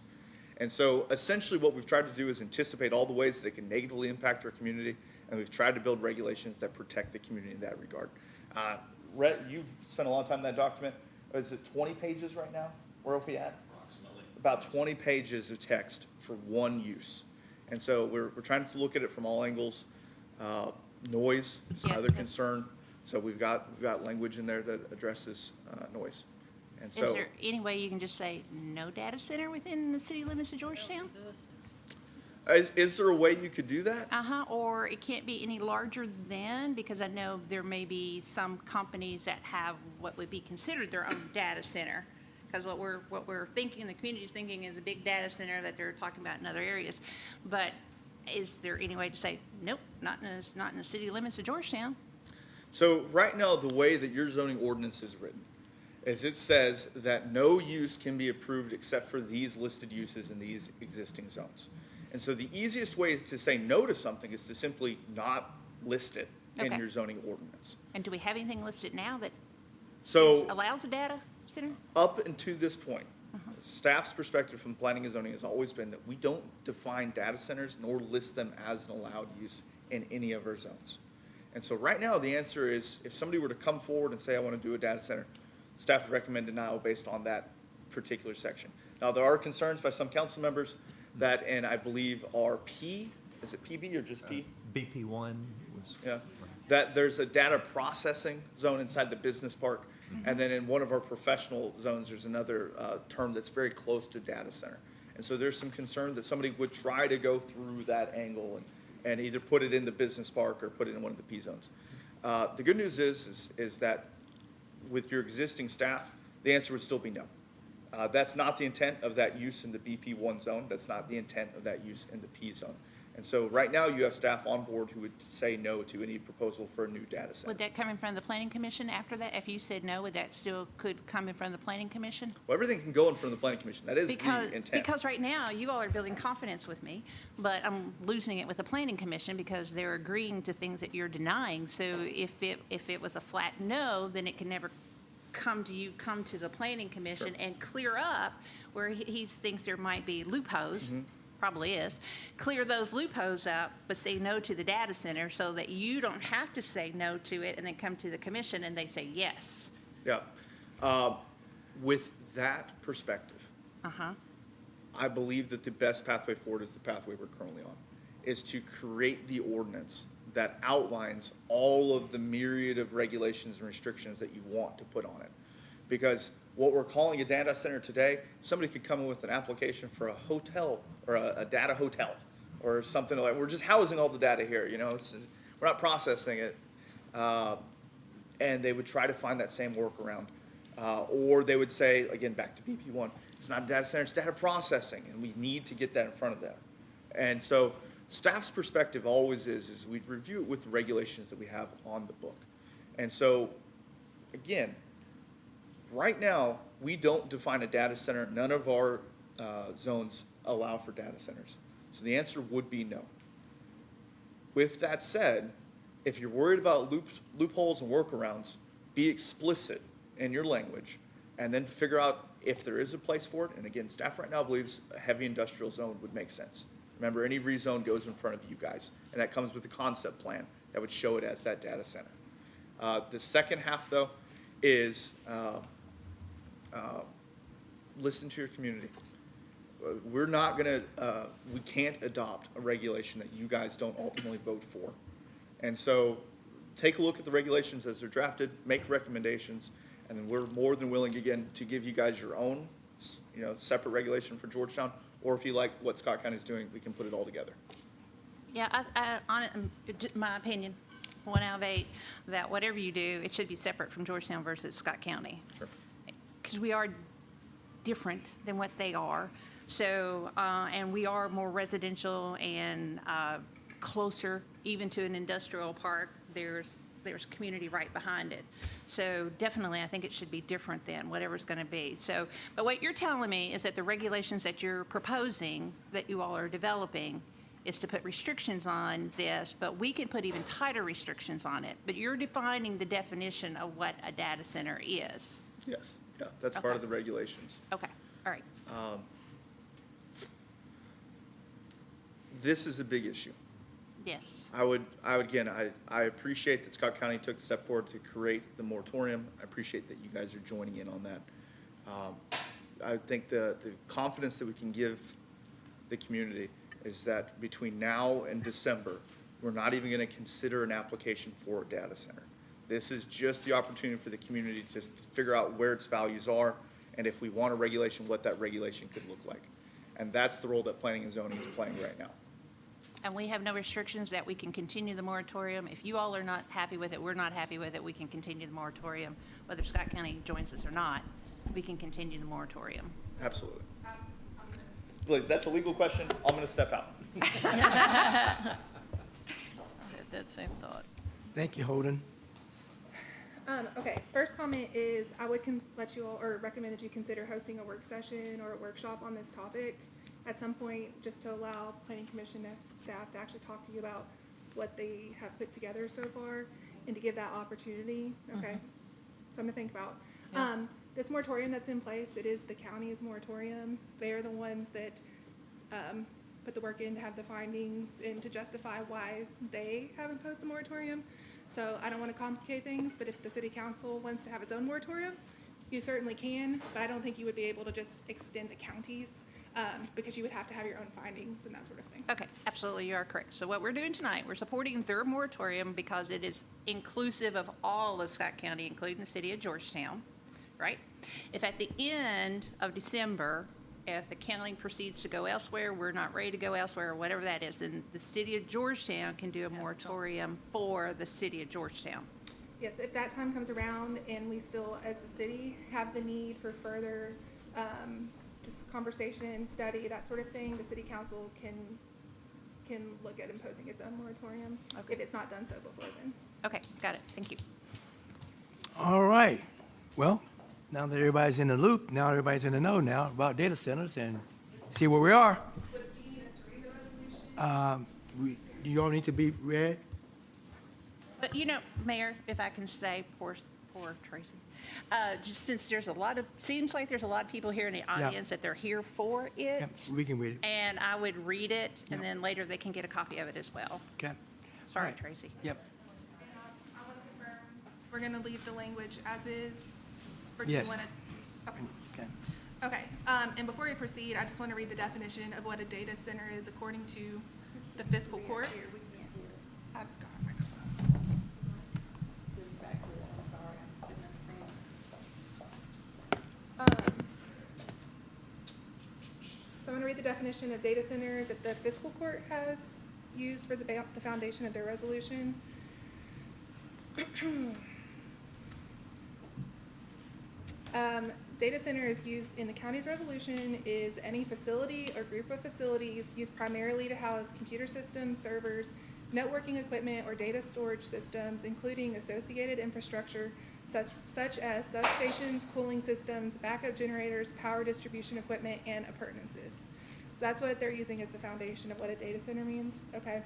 And so essentially what we've tried to do is anticipate all the ways that it can negatively impact our community, and we've tried to build regulations that protect the community in that regard. You've spent a lot of time in that document. Is it 20 pages right now? Where are we at? Approximately. About 20 pages of text for one use. And so we're trying to look at it from all angles. Noise is another concern. So we've got language in there that addresses noise. And so, is there any way you can just say no data center within the city limits of Georgetown? is there a way you could do that? Or it can't be any larger than, because I know there may be some companies that have what would be considered their own data center. Because what we're thinking, the community's thinking is a big data center that they're talking about in other areas. But is there any way to say, nope, not in the city limits of Georgetown? So right now, the way that your zoning ordinance is written is it says that no use can be approved except for these listed uses in these existing zones. And so the easiest way to say no to something is to simply not list it in your zoning ordinance. And do we have anything listed now that allows a data center? Up until this point, staff's perspective from planning and zoning has always been that we don't define data centers nor list them as an allowed use in any of our zones. And so right now, the answer is if somebody were to come forward and say, I want to do a data center, staff would recommend denial based on that particular section. Now, there are concerns by some council members that, and I believe RP, is it PB or just P? BP1 was. Yeah, that there's a data processing zone inside the business park. And then in one of our professional zones, there's another term that's very close to data center. And so there's some concern that somebody would try to go through that angle and either put it in the business park or put it in one of the P zones. The good news is that with your existing staff, the answer would still be no. That's not the intent of that use in the BP1 zone. That's not the intent of that use in the P zone. And so right now, you have staff on board who would say no to any proposal for a new data center. Would that come in front of the planning commission after that? If you said no, would that still could come in front of the planning commission? Well, everything can go in front of the planning commission. That is the intent. Because right now, you all are building confidence with me, but I'm losing it with the planning commission because they're agreeing to things that you're denying. So if it was a flat no, then it can never come to the planning commission and clear up where he thinks there might be loopholes. Probably is, clear those loopholes up, but say no to the data center so that you don't have to say no to it and then come to the commission and they say yes. Yeah. With that perspective, I believe that the best pathway forward is the pathway we're currently on, is to create the ordinance that outlines all of the myriad of regulations and restrictions that you want to put on it. Because what we're calling a data center today, somebody could come in with an application for a hotel or a data hotel or something like, we're just housing all the data here, you know, we're not processing it. And they would try to find that same workaround. Or they would say, again, back to BP1, it's not a data center, it's data processing, and we need to get that in front of them. And so staff's perspective always is we'd review it with the regulations that we have on the book. And so, again, right now, we don't define a data center. None of our zones allow for data centers. So the answer would be no. With that said, if you're worried about loopholes and workarounds, be explicit in your language and then figure out if there is a place for it. And again, staff right now believes a heavy industrial zone would make sense. Remember, any rezone goes in front of you guys, and that comes with a concept plan that would show it as that data center. The second half, though, is listen to your community. We're not going to, we can't adopt a regulation that you guys don't ultimately vote for. And so take a look at the regulations as they're drafted, make recommendations, and then we're more than willing, again, to give you guys your own, separate regulation for Georgetown, or if you like what Scott County is doing, we can put it all together. Yeah, my opinion, 1 out of 8, that whatever you do, it should be separate from Georgetown versus Scott County. Sure. Because we are different than what they are. So, and we are more residential and closer even to an industrial park. There's community right behind it. So definitely, I think it should be different than whatever's going to be. So, but what you're telling me is that the regulations that you're proposing, that you all are developing, is to put restrictions on this, but we can put even tighter restrictions on it. But you're defining the definition of what a data center is. Yes, yeah, that's part of the regulations. Okay, all right. This is a big issue. Yes. I appreciate that Scott County took the step forward to create the moratorium. I appreciate that you guys are joining in on that. I think the confidence that we can give the community is that between now and December, we're not even going to consider an application for a data center. This is just the opportunity for the community to figure out where its values are, and if we want a regulation, what that regulation could look like. And that's the role that planning and zoning is playing right now. And we have no restrictions that we can continue the moratorium. If you all are not happy with it, we're not happy with it, we can continue the moratorium. Whether Scott County joins us or not, we can continue the moratorium. Absolutely. Liz, that's a legal question. I'm going to step out. I had that same thought. Thank you, Holden. Okay, first comment is I would let you all, or recommend that you consider hosting a work session or a workshop on this topic at some point, just to allow planning commission staff to actually talk to you about what they have put together so far and to give that opportunity. Okay, something to think about. Yeah. This moratorium that's in place, it is the county's moratorium. They are the ones that put the work in to have the findings and to justify why they have imposed the moratorium. So I don't want to complicate things, but if the city council wants to have its own moratorium, you certainly can, but I don't think you would be able to just extend the county's because you would have to have your own findings and that sort of thing. Okay, absolutely, you are correct. So what we're doing tonight, we're supporting their moratorium because it is inclusive of all of Scott County, including the city of Georgetown, right? If at the end of December, if the county proceeds to go elsewhere, we're not ready to go elsewhere, or whatever that is, then the city of Georgetown can do a moratorium for the city of Georgetown. Yes, if that time comes around and we still, as the city, have the need for further, just conversation, study, that sort of thing, the city council can look at imposing its own moratorium if it's not done so before then. Okay, got it, thank you. All right. Well, now that everybody's in the loop, now everybody's in the know now about data centers and see where we are. You all need to be read. But, you know, Mayor, if I can say, poor Tracy, just since there's a lot of, seems like there's a lot of people here in the audience that they're here for it. Yep, we can read it. And I would read it, and Yep. then later they can get a copy of it as well. Okay. Sorry, Alright. Tracy. Yep. I want to confirm, we're gonna leave the language as is? Or do Yes. you wanna? Okay. Okay. Okay, and before we proceed, I just want to read the definition of what a data center is according to the fiscal court. I've got my So I'm going to read the definition of data center that the fiscal court has used for the foundation of their resolution. Data center is used in the county's resolution is any facility or group of facilities used primarily to house computer systems, servers, networking equipment, or data storage systems, including associated infrastructure such as substations, cooling systems, backup generators, power distribution equipment, and appurtenances. So that's what they're using as the foundation of what a data center means, okay?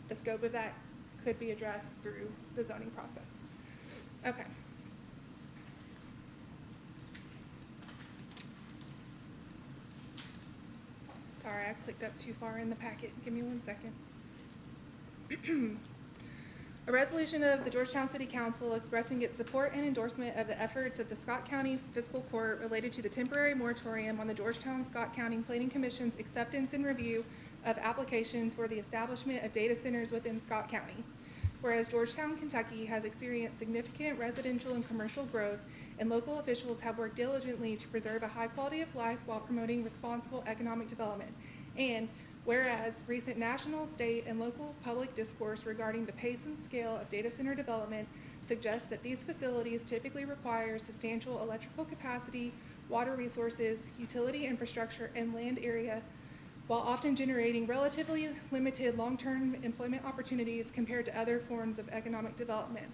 The scope of that could be addressed through the zoning process. Okay. Sorry, I clicked up too far in the packet. Give me 1 second. A resolution of the Georgetown City Council expressing its support and endorsement of the efforts of the Scott County Fiscal Court related to the temporary moratorium on the Georgetown-Scott County Planning Commission's acceptance and review of applications for the establishment of data centers within Scott County. Whereas Georgetown, Kentucky has experienced significant residential and commercial growth, and local officials have worked diligently to preserve a high quality of life while promoting responsible economic development. And whereas recent national, state, and local public discourse regarding the pace and scale of data center development suggests that these facilities typically require substantial electrical capacity, water resources, utility infrastructure, and land area, while often generating relatively limited long-term employment opportunities compared to other forms of economic development.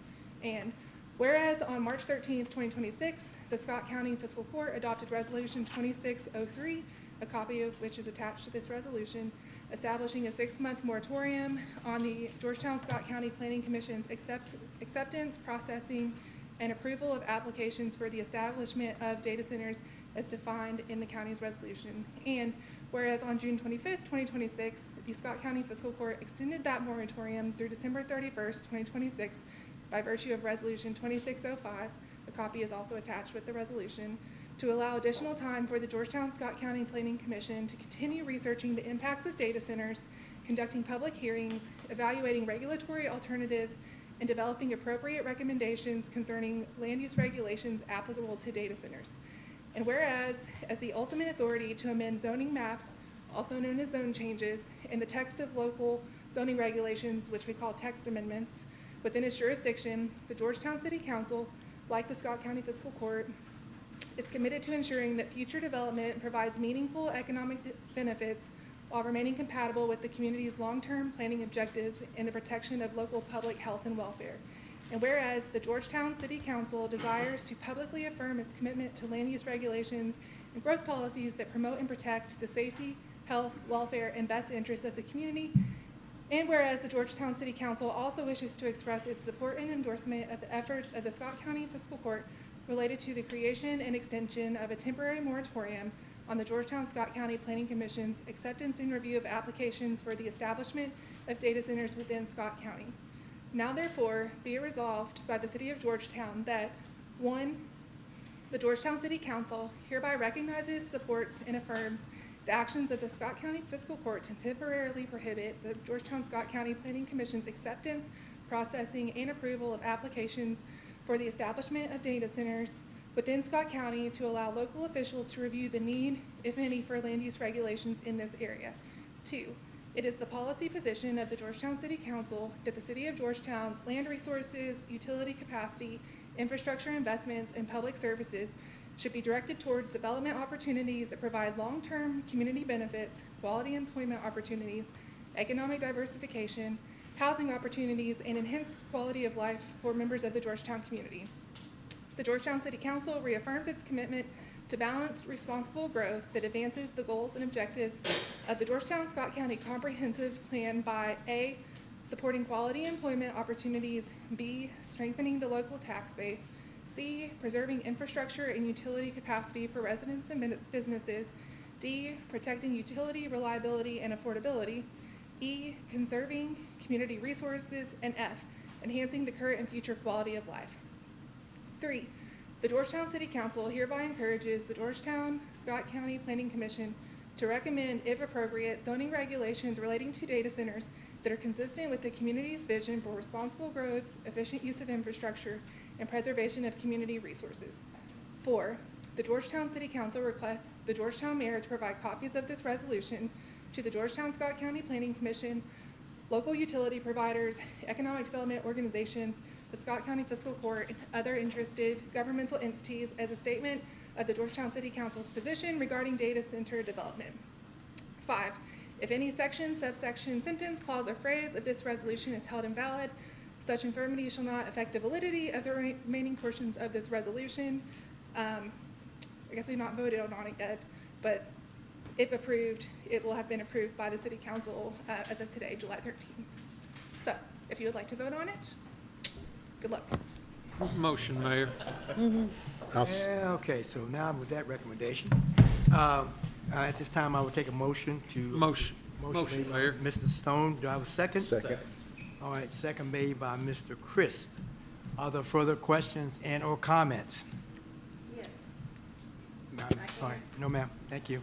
And whereas on March 13th, 2026, the Scott County Fiscal Court adopted Resolution 2603, a copy of which is attached to this resolution, establishing a 6-month moratorium on the Georgetown-Scott County Planning Commission's acceptance, processing, and approval of applications for the establishment of data centers as defined in the county's resolution. And whereas on June 25th, 2026, the Scott County Fiscal Court extended that moratorium through December 31st, 2026 by virtue of Resolution 2605, a copy is also attached with the resolution, to allow additional time for the Georgetown-Scott County Planning Commission to continue researching the impacts of data centers, conducting public hearings, evaluating regulatory alternatives, and developing appropriate recommendations concerning land use regulations applicable to data centers. And whereas, as the ultimate authority to amend zoning maps, also known as zone changes, in the text of local zoning regulations, which we call text amendments, within its jurisdiction, the Georgetown City Council, like the Scott County Fiscal Court, is committed to ensuring that future development provides meaningful economic benefits while remaining compatible with the community's long-term planning objectives and the protection of local public health and welfare. And whereas the Georgetown City Council desires to publicly affirm its commitment to land use regulations and growth policies that promote and protect the safety, health, welfare, and best interests of the community, and whereas the Georgetown City Council also wishes to express its support and endorsement of the efforts of the Scott County Fiscal Court related to the creation and extension of a temporary moratorium on the Georgetown-Scott County Planning Commission's acceptance and review of applications for the establishment of data centers within Scott County. Now therefore, be it resolved by the City of Georgetown that, 1, the Georgetown City Council hereby recognizes, supports, and affirms the actions of the Scott County Fiscal Court to temporarily prohibit the Georgetown-Scott County Planning Commission's acceptance, processing, and approval of applications for the establishment of data centers within Scott County to allow local officials to review the need, if any, for land use regulations in this area. 2, it is the policy position of the Georgetown City Council that the City of Georgetown's land resources, utility capacity, infrastructure investments, and public services should be directed towards development opportunities that provide long-term community benefits, quality employment opportunities, economic diversification, housing opportunities, and enhanced quality of life for members of the Georgetown community. The Georgetown City Council reaffirms its commitment to balanced, responsible growth that advances the goals and objectives of the Georgetown-Scott County Comprehensive Plan by A, supporting quality employment opportunities, B, strengthening the local tax base, C, preserving infrastructure and utility capacity for residents and businesses, D, protecting utility reliability and affordability, E, conserving community resources, and F, enhancing the current and future quality of life. 3, the Georgetown City Council hereby encourages the Georgetown-Scott County Planning Commission to recommend, if appropriate, zoning regulations relating to data centers that are consistent with the community's vision for responsible growth, efficient use of infrastructure, and preservation of community resources. 4, the Georgetown City Council requests the Georgetown Mayor to provide copies of this resolution to the Georgetown-Scott County Planning Commission, local utility providers, economic development organizations, the Scott County Fiscal Court, and other interested governmental entities as a statement of the Georgetown City Council's position regarding data center development. 5, if any section, subsection, sentence, clause, or phrase of this resolution is held invalid, such infirmity shall not affect the validity of the remaining portions of this resolution. I guess we've not voted on it yet, but if approved, it will have been approved by the City Council as of today, July 13th. So, if you would like to vote on it, good luck. Motion, Mayor. Yeah, okay, so now with that recommendation, at this time, I will take a motion to. Motion, made by Mayor. Mr. Stone, do I have a second? Second. All right, second made by Mr. Crisp. Are there further questions and/or comments? Yes, No, sorry, no, ma'am, thank you.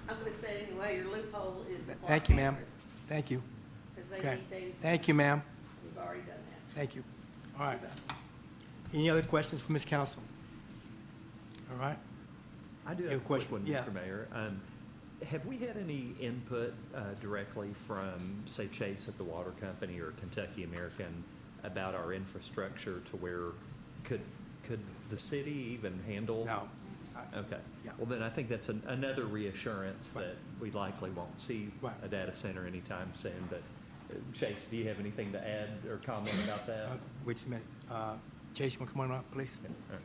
I'm gonna say it anyway, your loophole is the clock Thank you, ma'am. cameras, Thank you. because they Okay. need data centers. Thank you, ma'am. We've already done that. Thank you. All right. Any other questions for Ms. Council? All right. I do You have have a a quick question? one, Yeah. Mr. Mayor. Have we had any input directly from, say, Chase at the water company or Kentucky American about our infrastructure to where could the city even handle? No. Okay. Yeah. Well, then I think that's another reassurance Right. that we likely won't see Right. a data center anytime soon. But Chase, do you have anything to add or comment about that? Wait a minute. Chase, you want to come on up, please? Okay. All right.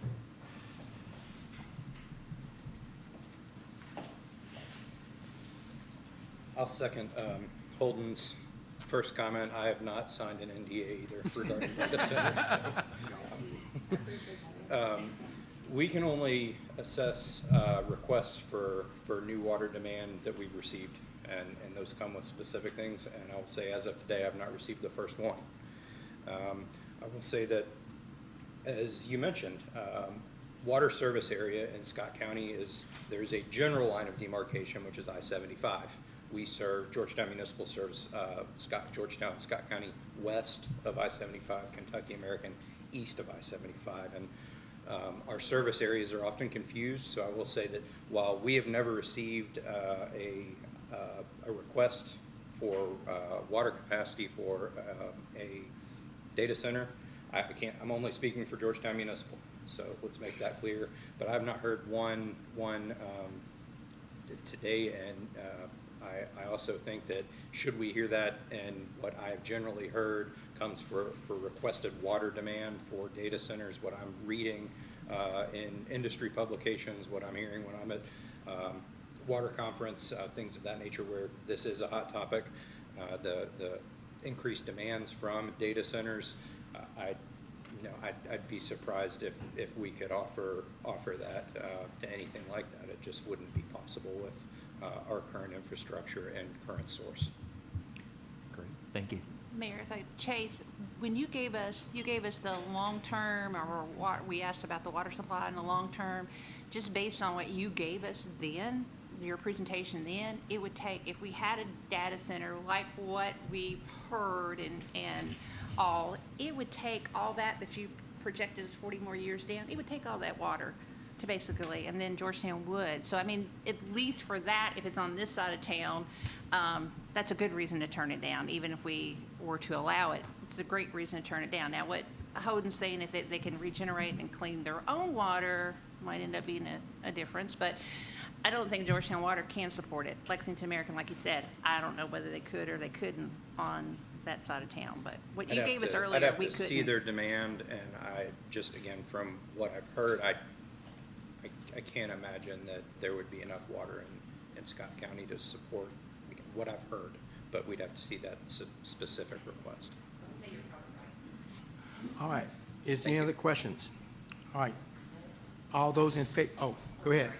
I'll second Holden's first comment. I have not signed an NDA either regarding data centers. We can only assess requests for new water demand that we've received, and those come with specific things. And I will say, as of today, I've not received the first one. I will say that, as you mentioned, water service area in Scott County there's a general line of demarcation, which is I-75. We serve Georgetown Municipal Service, Georgetown, Scott County, west of I-75, Kentucky American, east of I-75. And our service areas are often confused, so I will say that while we have never received a request for water capacity for a data center, I'm only speaking for Georgetown Municipal, so let's make that clear. But I've not heard one today, and I also think that should we hear that, and what I've generally heard comes for requested water demand for data centers, what I'm reading in industry publications, what I'm hearing when I'm at water conference, things of that nature where this is a hot topic, the increased demands from data centers, I'd be surprised if we could offer that to anything like that. It just wouldn't be possible with our current infrastructure and current source. Great. Thank you. Mayor, Chase, when you gave us the long-term, or what, we asked about the water supply in the long-term, just based on what you gave us then, your presentation then, it would take, if we had a data center like what we've heard and all, it would take all that you projected as 40 more years down, it would take all that water to basically, and then Georgetown would. So I mean, at least for that, if it's on this side of town, that's a good reason to turn it down, even if we were to allow it. It's a great reason to turn it down. Now, what Houghton's saying is that they can regenerate and clean their own water, might end up being a difference, but I don't think Georgetown Water can support it. Lexington American, like you said, I don't know whether they could or they couldn't on that side of town, but what you gave us earlier, we I'd have to couldn't. see their demand, and I, just again, from what I've heard, I can't imagine that there would be enough water in Scott County to support what I've heard, but we'd have to see that specific request. All right. Is there any other questions? All right. All those in favor, oh, go ahead.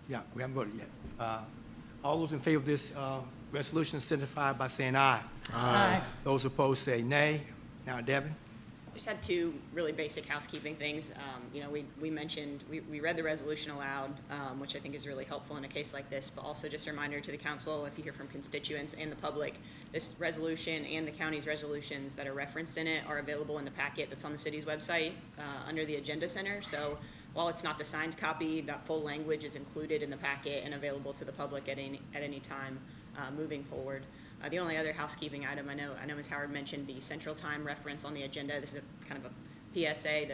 Yeah, we haven't voted yet. All those in favor of this resolution signify by saying aye. Aye. Those opposed say nay. Now, Devin? Just had two really basic housekeeping things. You know, we mentioned, we read the resolution aloud, which I think is really helpful in a case like this, but also just a reminder to the council, if you hear from constituents and the public, this resolution and the county's resolutions that are referenced in it are available in the packet that's on the city's website under the Agenda Center. So while it's not the signed copy, that full language is included in the packet and available to the public at any time moving forward. The only other housekeeping item, I know Ms. Howard mentioned the Central Time reference on the agenda. This is kind of a PSA.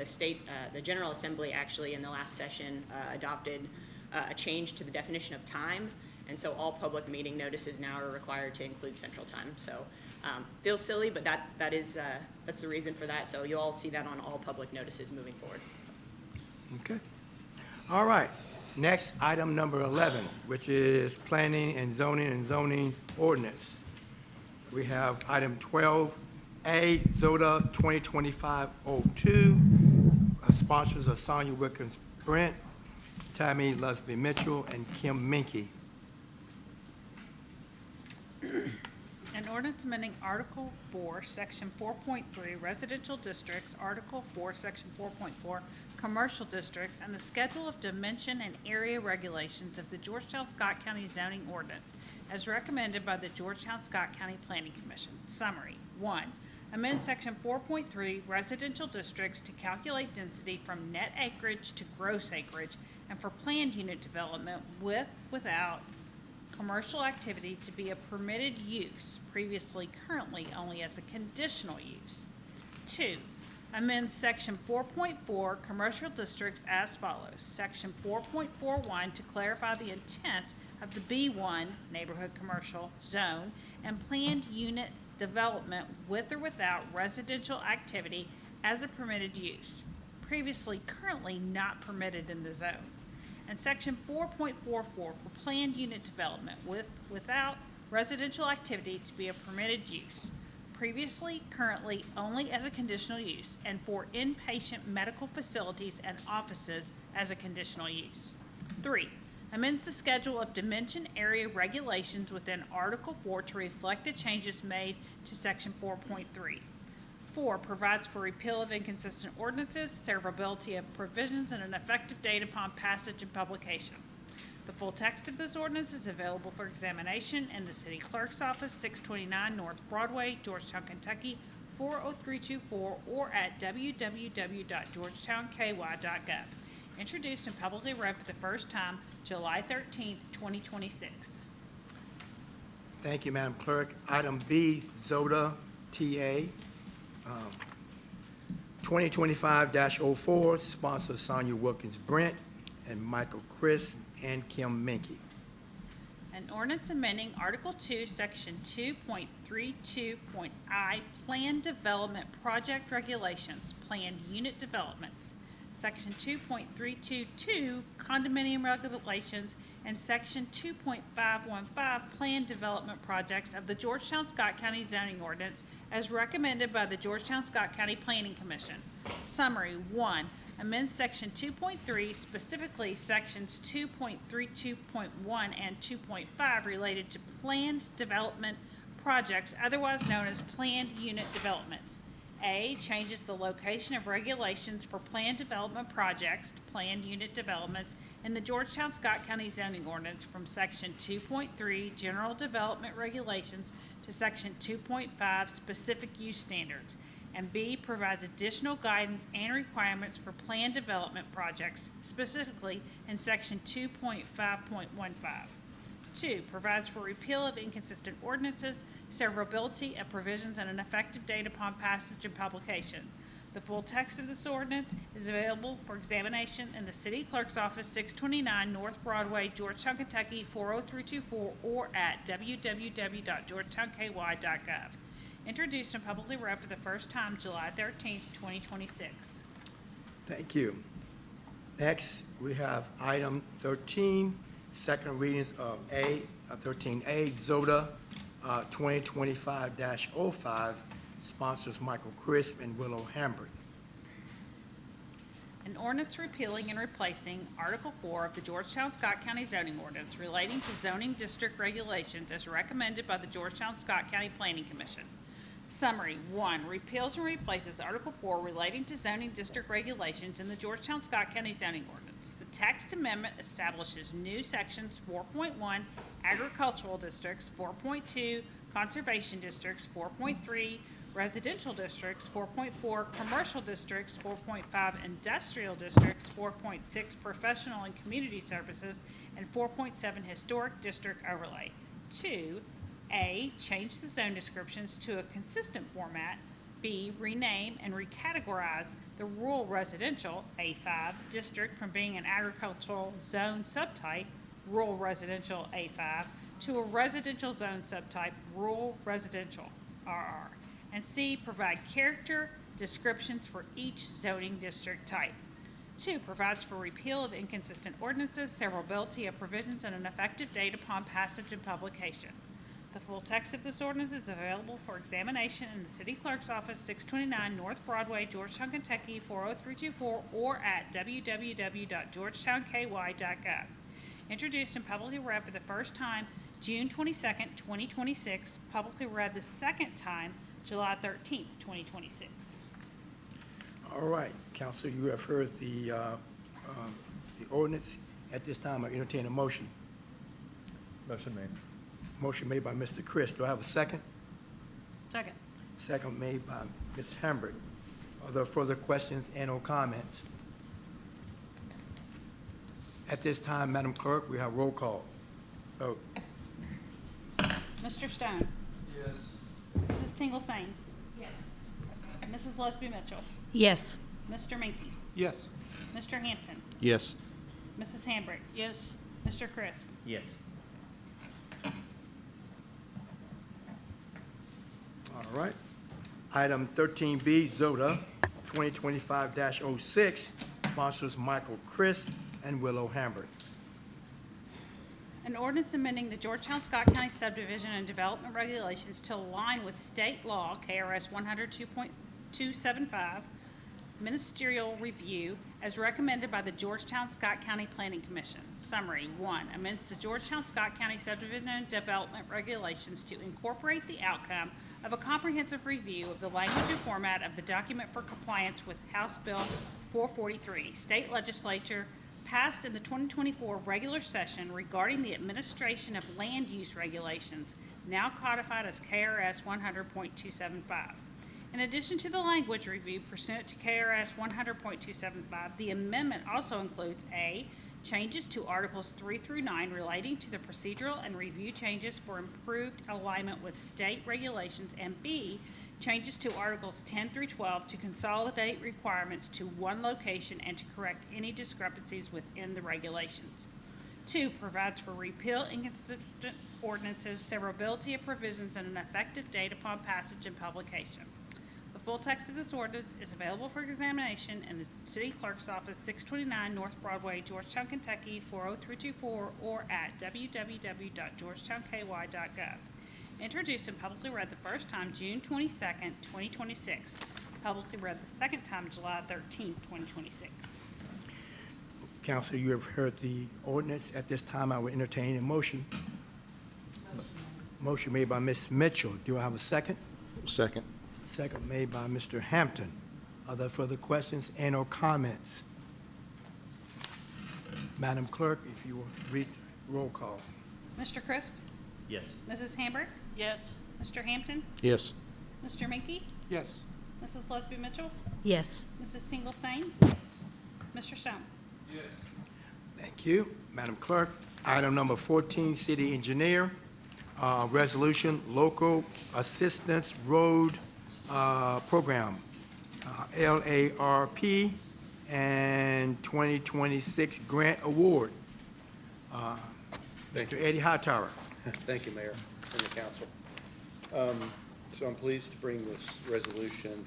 The General Assembly actually in the last session adopted a change to the definition of time, and so all public meeting notices now are required to include Central Time. So feels silly, but that's the reason for that. So you'll all see that on all public notices moving forward. Okay. All right. Next, item number 11, which is planning and zoning ordinance. We have item 12A, ZODA 2025-02. Sponsors are Sonia Wilkins Brent, Tammy Lusby Mitchell, and Kim Minke. An ordinance amending Article 4, Section 4.3, Residential Districts, Article 4, Section 4.4, Commercial Districts, and the Schedule of Dimension and Area Regulations of the Georgetown-Scott County Zoning Ordinance, as recommended by the Georgetown-Scott County Planning Commission. Summary. 1. Amend Section 4.3, Residential Districts to calculate density from net acreage to gross acreage, and for planned unit development without commercial activity to be a permitted use, previously currently only as a conditional use. 2. Amend Section 4.4, Commercial Districts as follows. Section 4.41 to clarify the intent of the B1 Neighborhood Commercial Zone and planned unit development with or without residential activity as a permitted use, previously currently not permitted in the zone. And Section 4.44 for planned unit development without residential activity to be a permitted use, previously currently only as a conditional use, and for inpatient medical facilities and offices as a conditional use. 3. Amends the schedule of dimension area regulations within Article 4 to reflect the changes made to Section 4.3. 4. Provides for repeal of inconsistent ordinances, severability of provisions, and an effective date upon passage and publication. The full text of this ordinance is available for examination in the City Clerk's Office, 629 North Broadway, Georgetown, Kentucky, 40324, or at www.georgetownky.gov. Introduced and publicly read for the first time July 13th, 2026. Thank you, Madam Clerk. Item B, ZODA TA 2025-04, sponsors Sonia Wilkins Brent and Michael Crisp and Kim Minke. An ordinance amending Article 2, Section 2.32.I, Planned Development Project Regulations, Planned Unit Developments, Section 2.322, Condominium Regulations, and Section 2.515, Planned Development Projects of the Georgetown-Scott County Zoning Ordinance, as recommended by the Georgetown-Scott County Planning Commission. Summary. 1. Amend Section 2.3, specifically Sections 2.32.1 and 2.5 related to planned development projects, otherwise known as planned unit developments. A, changes the location of regulations for planned development projects to planned unit developments in the Georgetown-Scott County Zoning Ordinance from Section 2.3, General Development Regulations, to Section 2.5, Specific Use Standards. and B, provides additional guidance and requirements for plan development projects, specifically in section 2.5.15. 2, provides for repeal of inconsistent ordinances, severability of provisions, and an effective date upon passage and publication. The full text of this ordinance is available for examination in the City Clerk's Office, 629 North Broadway, Georgetown, Kentucky, 40324, or at www.georgetownky.gov. Introduced and publicly read for the first time July 13th, 2026. Thank you. Next, we have item 13, second readings of 13A, ZODA 2025-05, sponsors Michael Crisp and Willow Hambrick. An ordinance repealing and replacing Article 4 of the Georgetown-Scott County zoning ordinance relating to zoning district regulations as recommended by the Georgetown-Scott County Planning Commission. Summary. 1, repeals and replaces Article 4 relating to zoning district regulations in the Georgetown-Scott County zoning ordinance. The text amendment establishes new sections 4.1, agricultural districts, 4.2, conservation districts, 4.3, residential districts, 4.4, commercial districts, 4.5, industrial districts, 4.6, professional and community services, and 4.7, historic district overlay. 2, A, change the zone descriptions to a consistent format. B, rename and recategorize the rural residential A5 district from being an agricultural zone subtype, rural residential A5, to a residential zone subtype, rural residential RR. And C, provide character descriptions for each zoning district type. 2, provides for repeal of inconsistent ordinances, severability of provisions, and an effective date upon passage and publication. The full text of this ordinance is available for examination in the City Clerk's Office, 629 North Broadway, Georgetown, Kentucky, 40324, or at www.georgetownky.gov. Introduced and publicly read for the first time June 22nd, 2026, publicly read the second time July 13th, 2026. All right, Council, you have heard the ordinance. At this time, I entertain a motion. Motion made. Motion made by Mr. Chris. Do I have a second? Second. Second made by Ms. Hambrick. Are there further questions and or comments? At this time, Madam Clerk, we have roll call. Vote. Mr. Stone? Yes. Mrs. Tingle Sames? Yes. Mrs. Lesby Mitchell? Yes. Mr. Minky? Yes. Mr. Hampton? Yes. Mrs. Hambrick? Yes. Mr. Crisp? Yes. All right. Item 13B, ZODA 2025-06, sponsors Michael Crisp and Willow Hambrick. An ordinance amending the Georgetown-Scott County subdivision and development regulations to align with state law, KRS 102.275, ministerial review, as recommended by the Georgetown-Scott County Planning Commission. Summary. 1, amends the Georgetown-Scott County subdivision and development regulations to incorporate the outcome of a comprehensive review of the language and format of the document for compliance with House Bill 443, state legislature passed in the 2024 regular session regarding the administration of land use regulations, now codified as KRS 100.275. In addition to the language review pursuant to KRS 100.275, the amendment also includes A, changes to Articles 3 through 9 relating to the procedural and review changes for improved alignment with state regulations, and B, changes to Articles 10 through 12 to consolidate requirements to one location and to correct any discrepancies within the regulations. 2, provides for repeal inconsistent ordinances, severability of provisions, and an effective date upon passage and publication. The full text of this ordinance is available for examination in the City Clerk's Office, 629 North Broadway, Georgetown, Kentucky, 40324, or at www.georgetownky.gov. Introduced and publicly read the first time June 22nd, 2026. Publicly read the second time July 13th, 2026. Council, you have heard the ordinance. At this time, I will entertain a motion. Motion made by Ms. Mitchell. Do I have a second? Second. Second made by Mr. Hampton. Are there further questions and or comments? Madam Clerk, if you will read roll call. Mr. Crisp? Yes. Mrs. Hambrick? Yes. Mr. Hampton? Yes. Mr. Minky? Yes. Mrs. Lesby Mitchell? Yes. Mrs. Tingle Sains? Mr. Stone? Thank you. Madam Clerk, item number 14, City Engineer, Resolution, Local Assistance Road Program, LARP, and 2026 Grant Award. Mr. Eddie Hightower. Thank you, Mayor and the council. So I'm pleased to bring this resolution,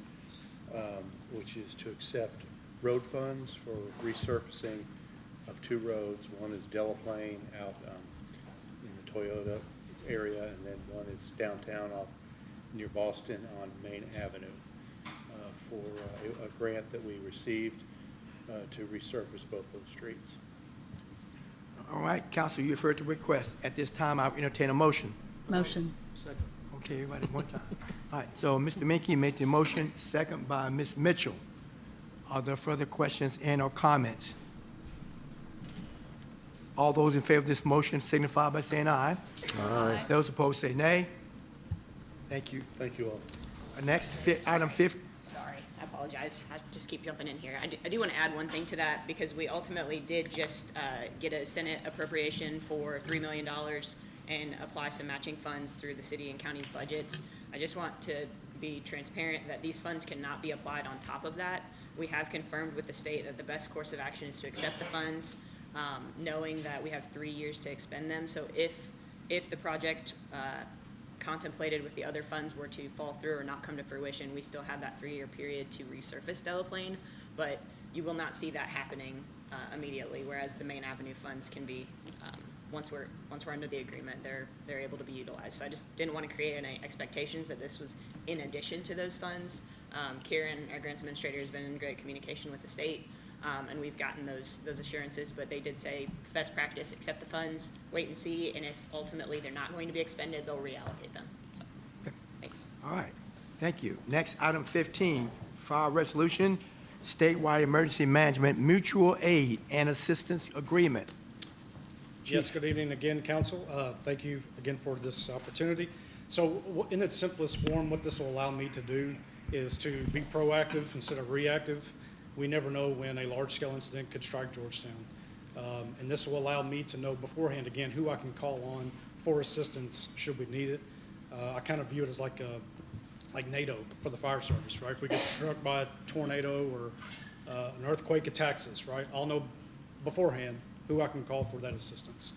which is to accept road funds for resurfacing of two roads. One is Delaplane out in the Toyota area, and then one is downtown off near Boston on Main Avenue for a grant that we received to resurface both those streets. All right, council, you referred to request. At this time, I'll entertain a motion. Motion. Second. Okay, everybody at one time. All right, so Mr. Menke made the motion, second by Ms. Mitchell. Are there further questions and or comments? All those in favor of this motion signify by saying aye. Aye. Those opposed say nay. Thank you. Thank you all. Next, item 15. Sorry, I apologize. I just keep jumping in here. I do want to add one thing to that because we ultimately did just get a Senate appropriation for $3 million and apply some matching funds through the city and county budgets. I just want to be transparent that these funds cannot be applied on top of that. We have confirmed with the state that the best course of action is to accept the funds, knowing that we have 3 years to expend them. So if the project contemplated with the other funds were to fall through or not come to fruition, we still have that 3-year period to resurface Delaplane, but you will not see that happening immediately, whereas the Main Avenue funds can be, once we're under the agreement, they're able to be utilized. So I just didn't want to create any expectations that this was in addition to those funds. Kieran, our grants administrator, has been in great communication with the state, and we've gotten those assurances, but they did say best practice, accept the funds, wait and see, and if ultimately they're not going to be expended, they'll reallocate them. So, thanks. All right, thank you. Next, item 15, file resolution, statewide emergency management mutual aid and assistance agreement. Yes, good evening again, council. Thank you again for this opportunity. So in its simplest form, what this will allow me to do is to be proactive instead of reactive. We never know when a large-scale incident could strike Georgetown. And this will allow me to know beforehand, again, who I can call on for assistance should we need it. I kind of view it as like NATO for the fire service, right? If we get struck by a tornado or an earthquake attacks us, right? I'll know beforehand who I can call for that assistance.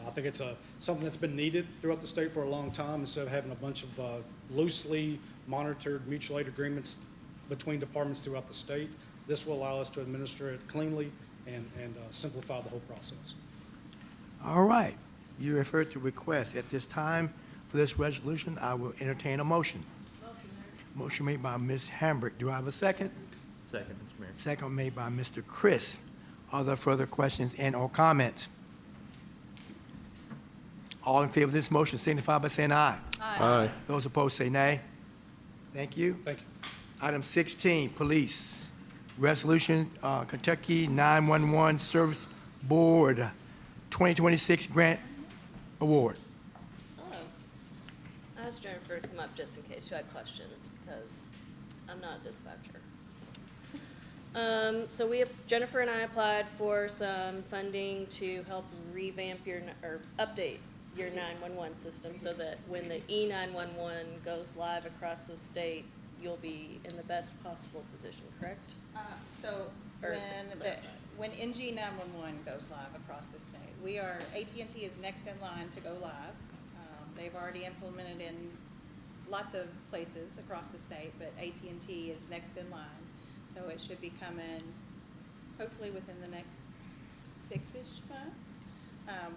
I think it's something that's been needed throughout the state for a long time. Instead of having a bunch of loosely monitored mutual aid agreements between departments throughout the state, this will allow us to administer it cleanly and simplify the whole process. All right, you referred to request. At this time, for this resolution, I will entertain a motion. Motion made by Ms. Hambrick. Do I have a second? Second, Mr. Mayor. Second made by Mr. Chris. Are there further questions and or comments? All in favor of this motion signify by saying aye. Aye. Those opposed say nay. Thank you. Thank you. Item 16, Police. Resolution, Kentucky 911 Service Board 2026 Grant Award. Hello. I asked Jennifer to come up just in case you had questions because I'm not a dispatcher. So Jennifer and I applied for some funding to help revamp or update your 911 system so that when the E911 goes live across the state, you'll be in the best possible position, correct? Or when NG 911 goes live across the state, AT&T is next in line to go live. They've already implemented in lots of places across the state, but AT&T is next in line. So it should be coming hopefully within the next 6-ish months.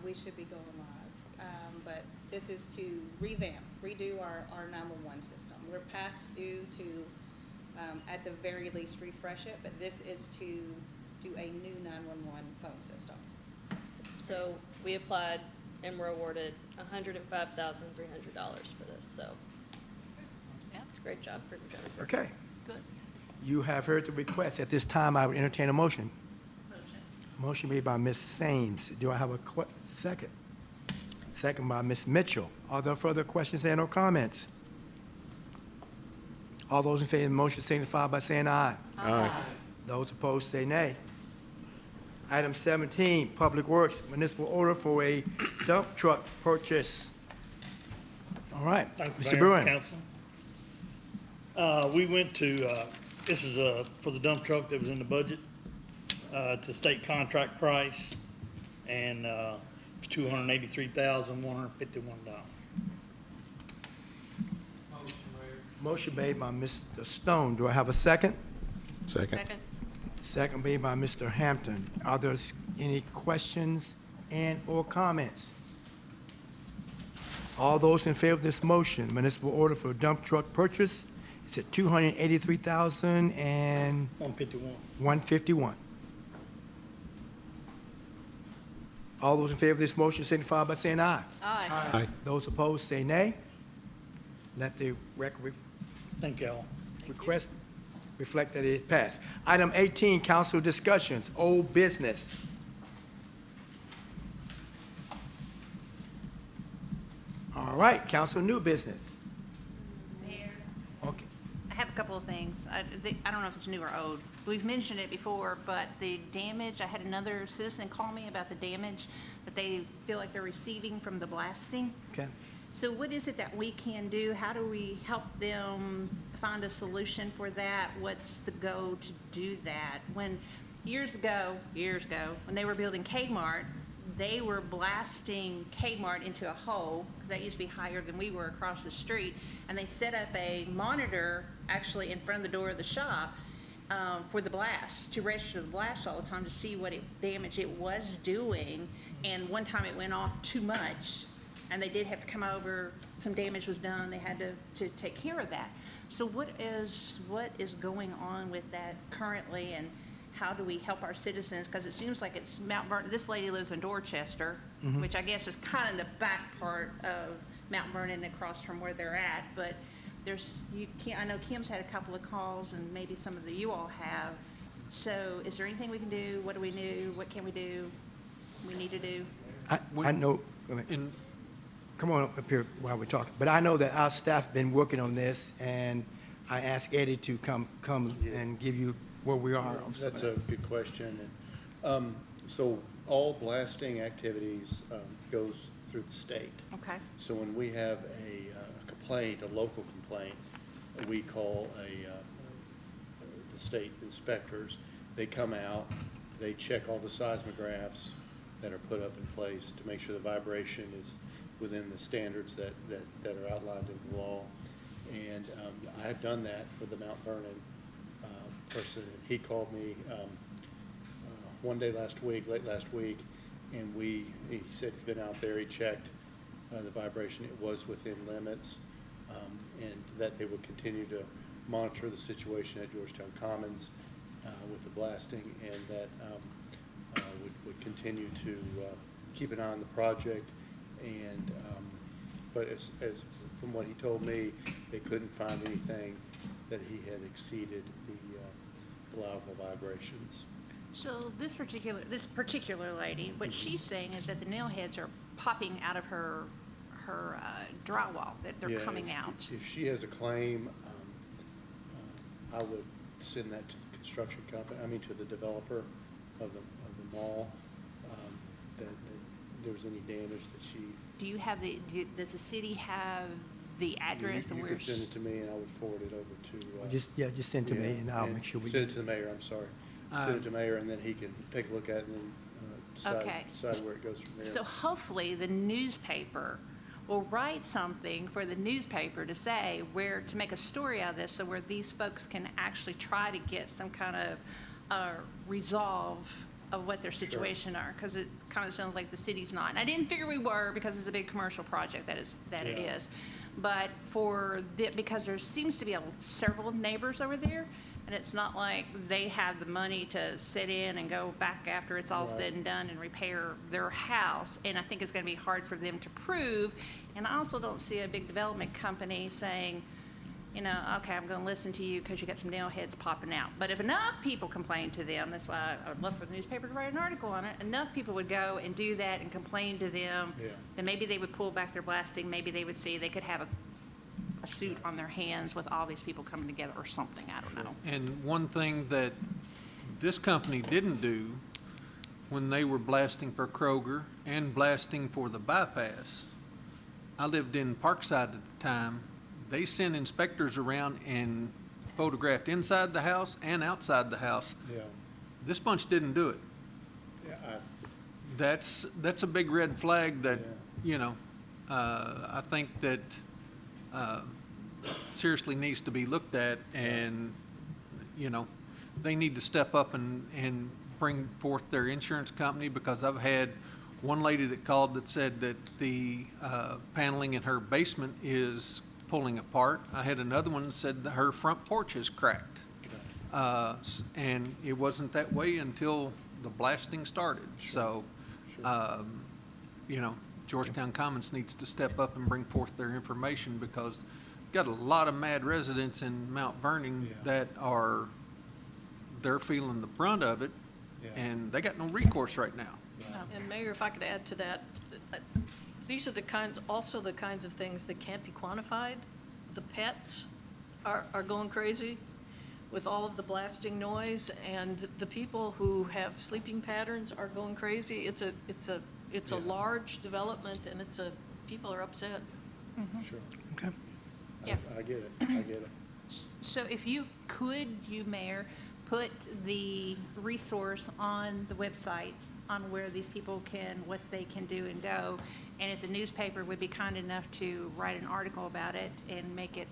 We should be going live. But this is to redo our 911 system. We're past due to, at the very least, refresh it, but this is to do a new 911 phone system. So we applied and were awarded $105,300 for this, so it's a great job for Jennifer. Okay. Good. You have heard the request. At this time, I would entertain a motion. Motion made by Ms. Sains. Do I have a second? Second by Ms. Mitchell. Are there further questions and or comments? All those in favor of the motion signify by saying aye. Aye. Those opposed say nay. Item 17, Public Works, municipal order for a dump truck purchase. All right, Thank you, Mr. Mayor, Bruin. Council. We went to, this is for the dump truck that was in the budget, to state contract price, and it's $283,151. Motion made by Mr. Stone. Do I have a second? Second. Second made by Mr. Hampton. Are there any questions and/or comments? All those in favor of this motion, municipal order for dump truck purchase, it's at $283,151. All those in favor of this motion signify by saying aye. Aye. Aye. Those opposed say nay. Let the record Thank y'all. request reflect that it is passed. Item 18, council discussions, old business. All right, council new business. Mayor, Okay, I have a couple of things. I don't know if it's new or old. We've mentioned it before, but the damage, I had another citizen call me about the damage that they feel like they're receiving from the blasting. okay. So what is it that we can do? How do we help them find a solution for that? What's the go to do that? When years ago, when they were building Kmart, they were blasting Kmart into a hole, because that used to be higher than we were across the street, and they set up a monitor actually in front of the door of the shop for the blast, to register the blast all the time to see what damage it was doing. And one time it went off too much, and they did have to come over, some damage was done, they had to take care of that. So what is going on with that currently, and how do we help our citizens? Because it seems like it's Mount Vernon, this lady lives in Dorchester, which I guess is kind of the back part of Mount Vernon across from where they're at, but I know Kim's had a couple of calls, and maybe some of you all have. So is there anything we can do? What do we do? What can we do? We need to do? I know, come on up here while we're talking, but I know that our staff been working on this, and I asked Eddie to come and give you where we are. That's a good question. And, so all blasting activities goes through the state. Okay. So when we have a complaint, a local complaint, we call the state inspectors. They come out, they check all the seismographs that are put up in place to make sure the vibration is within the standards that are outlined in the law. And I have done that for the Mount Vernon person. He called me one day late last week, and he said he's been out there, he checked the vibration, it was within limits, and that they would continue to monitor the situation at Georgetown Commons with the blasting, and that would continue to keep an eye on the project. And but as from what he told me, they couldn't find anything that he had exceeded the allowable vibrations. So this particular lady, what she's saying is that the nail heads are popping out of her drywall, that they're coming out. If she has a claim, I would send that to the construction company, to the developer of the mall, that there was any damage that she. Do you have does the city have the address and You where? could send it to me, and I would forward it over to. Just send it to me, and I'll make sure we. Send it to the mayor, I'm sorry. Send it to the mayor, and then he can take a look at it and then decide where it goes from there. So hopefully the newspaper will write something for the newspaper to say to make a story out of this, so where these folks can actually try to get some kind of resolve of what their situation are, because it kind of sounds like the city's not. And I didn't figure we were, because it's a big commercial project it is. But because there seems to be several neighbors over there, and it's not like they have the money to sit in and go back after it's all said and done and repair their house. And I think it's going to be hard for them to prove. And I also don't see a big development company saying, okay, I'm going to listen to you because you got some nail heads popping out. But if enough people complain to them, that's why I would love for the newspaper to write an article on it, enough people would go and do that and complain to them, then maybe they would pull back their blasting, maybe they would see they could have a suit on their hands with all these people coming together or something, I don't know. And one thing that this company didn't do when they were blasting for Kroger and blasting for the bypass, I lived in Parkside at the time, they sent inspectors around and photographed inside the house and outside the house. Yeah. This bunch didn't do it. Yeah, That's a big red flag that, you know, I think that seriously needs to be looked at, and, you know, they need to step up and bring forth their insurance company, because I've had one lady that called that said that the paneling in her basement is pulling apart. I had another one that said that her front porch is cracked. And it wasn't that way until the blasting started. So, you know, Georgetown Commons needs to step up and bring forth their information, because got a lot of mad residents in Mount Vernon that are, they're feeling the brunt of it, and they got no recourse right now. And Mayor, if I could add to that, these are the kinds of things that can't be quantified. The pets are going crazy with all of the blasting noise, and the people who have sleeping patterns are going crazy. It's a large development, and people are upset. Sure. Okay. Yeah. I get it, I get it. So if you could, Mayor, put the resource on the website on where these people can, what they can do and go, and if the newspaper would be kind enough to write an article about it and make it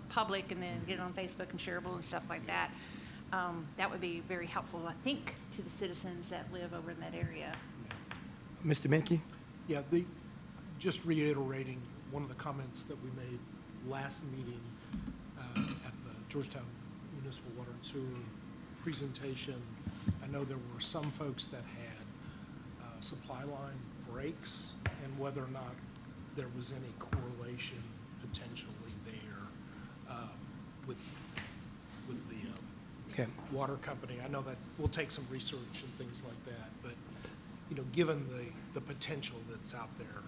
public, and then get it on Facebook and shareable and stuff like that, that would be very helpful, I think, to the citizens that live over in that area. Mr. Menke? Yeah, just reiterating one of the comments that we made last meeting at the Georgetown Municipal Water and Sewer presentation. I know there were some folks that had supply line breaks, and whether or not there was any correlation potentially there with the water company. I know that will take some research and things like that, but, you know, given the potential that's out there.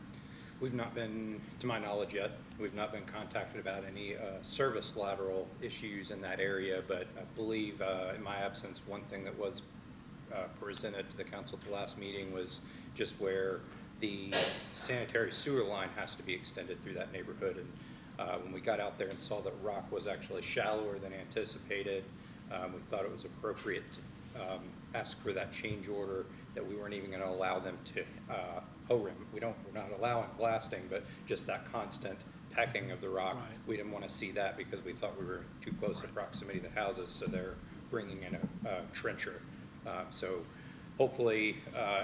We've not been, to my knowledge yet, we've not been contacted about any service lateral issues in that area, but I believe in my absence, one thing that was presented to the council at the last meeting was just where the sanitary sewer line has to be extended through that neighborhood. And when we got out there and saw that rock was actually shallower than anticipated, we thought it was appropriate to ask for that change order, that we weren't even going to allow them to O-rim. We're not allowing blasting, but just that constant pecking of the rock. Right. We didn't want to see that, because we thought we were too close in proximity to the houses, so they're bringing in a trencher. So hopefully,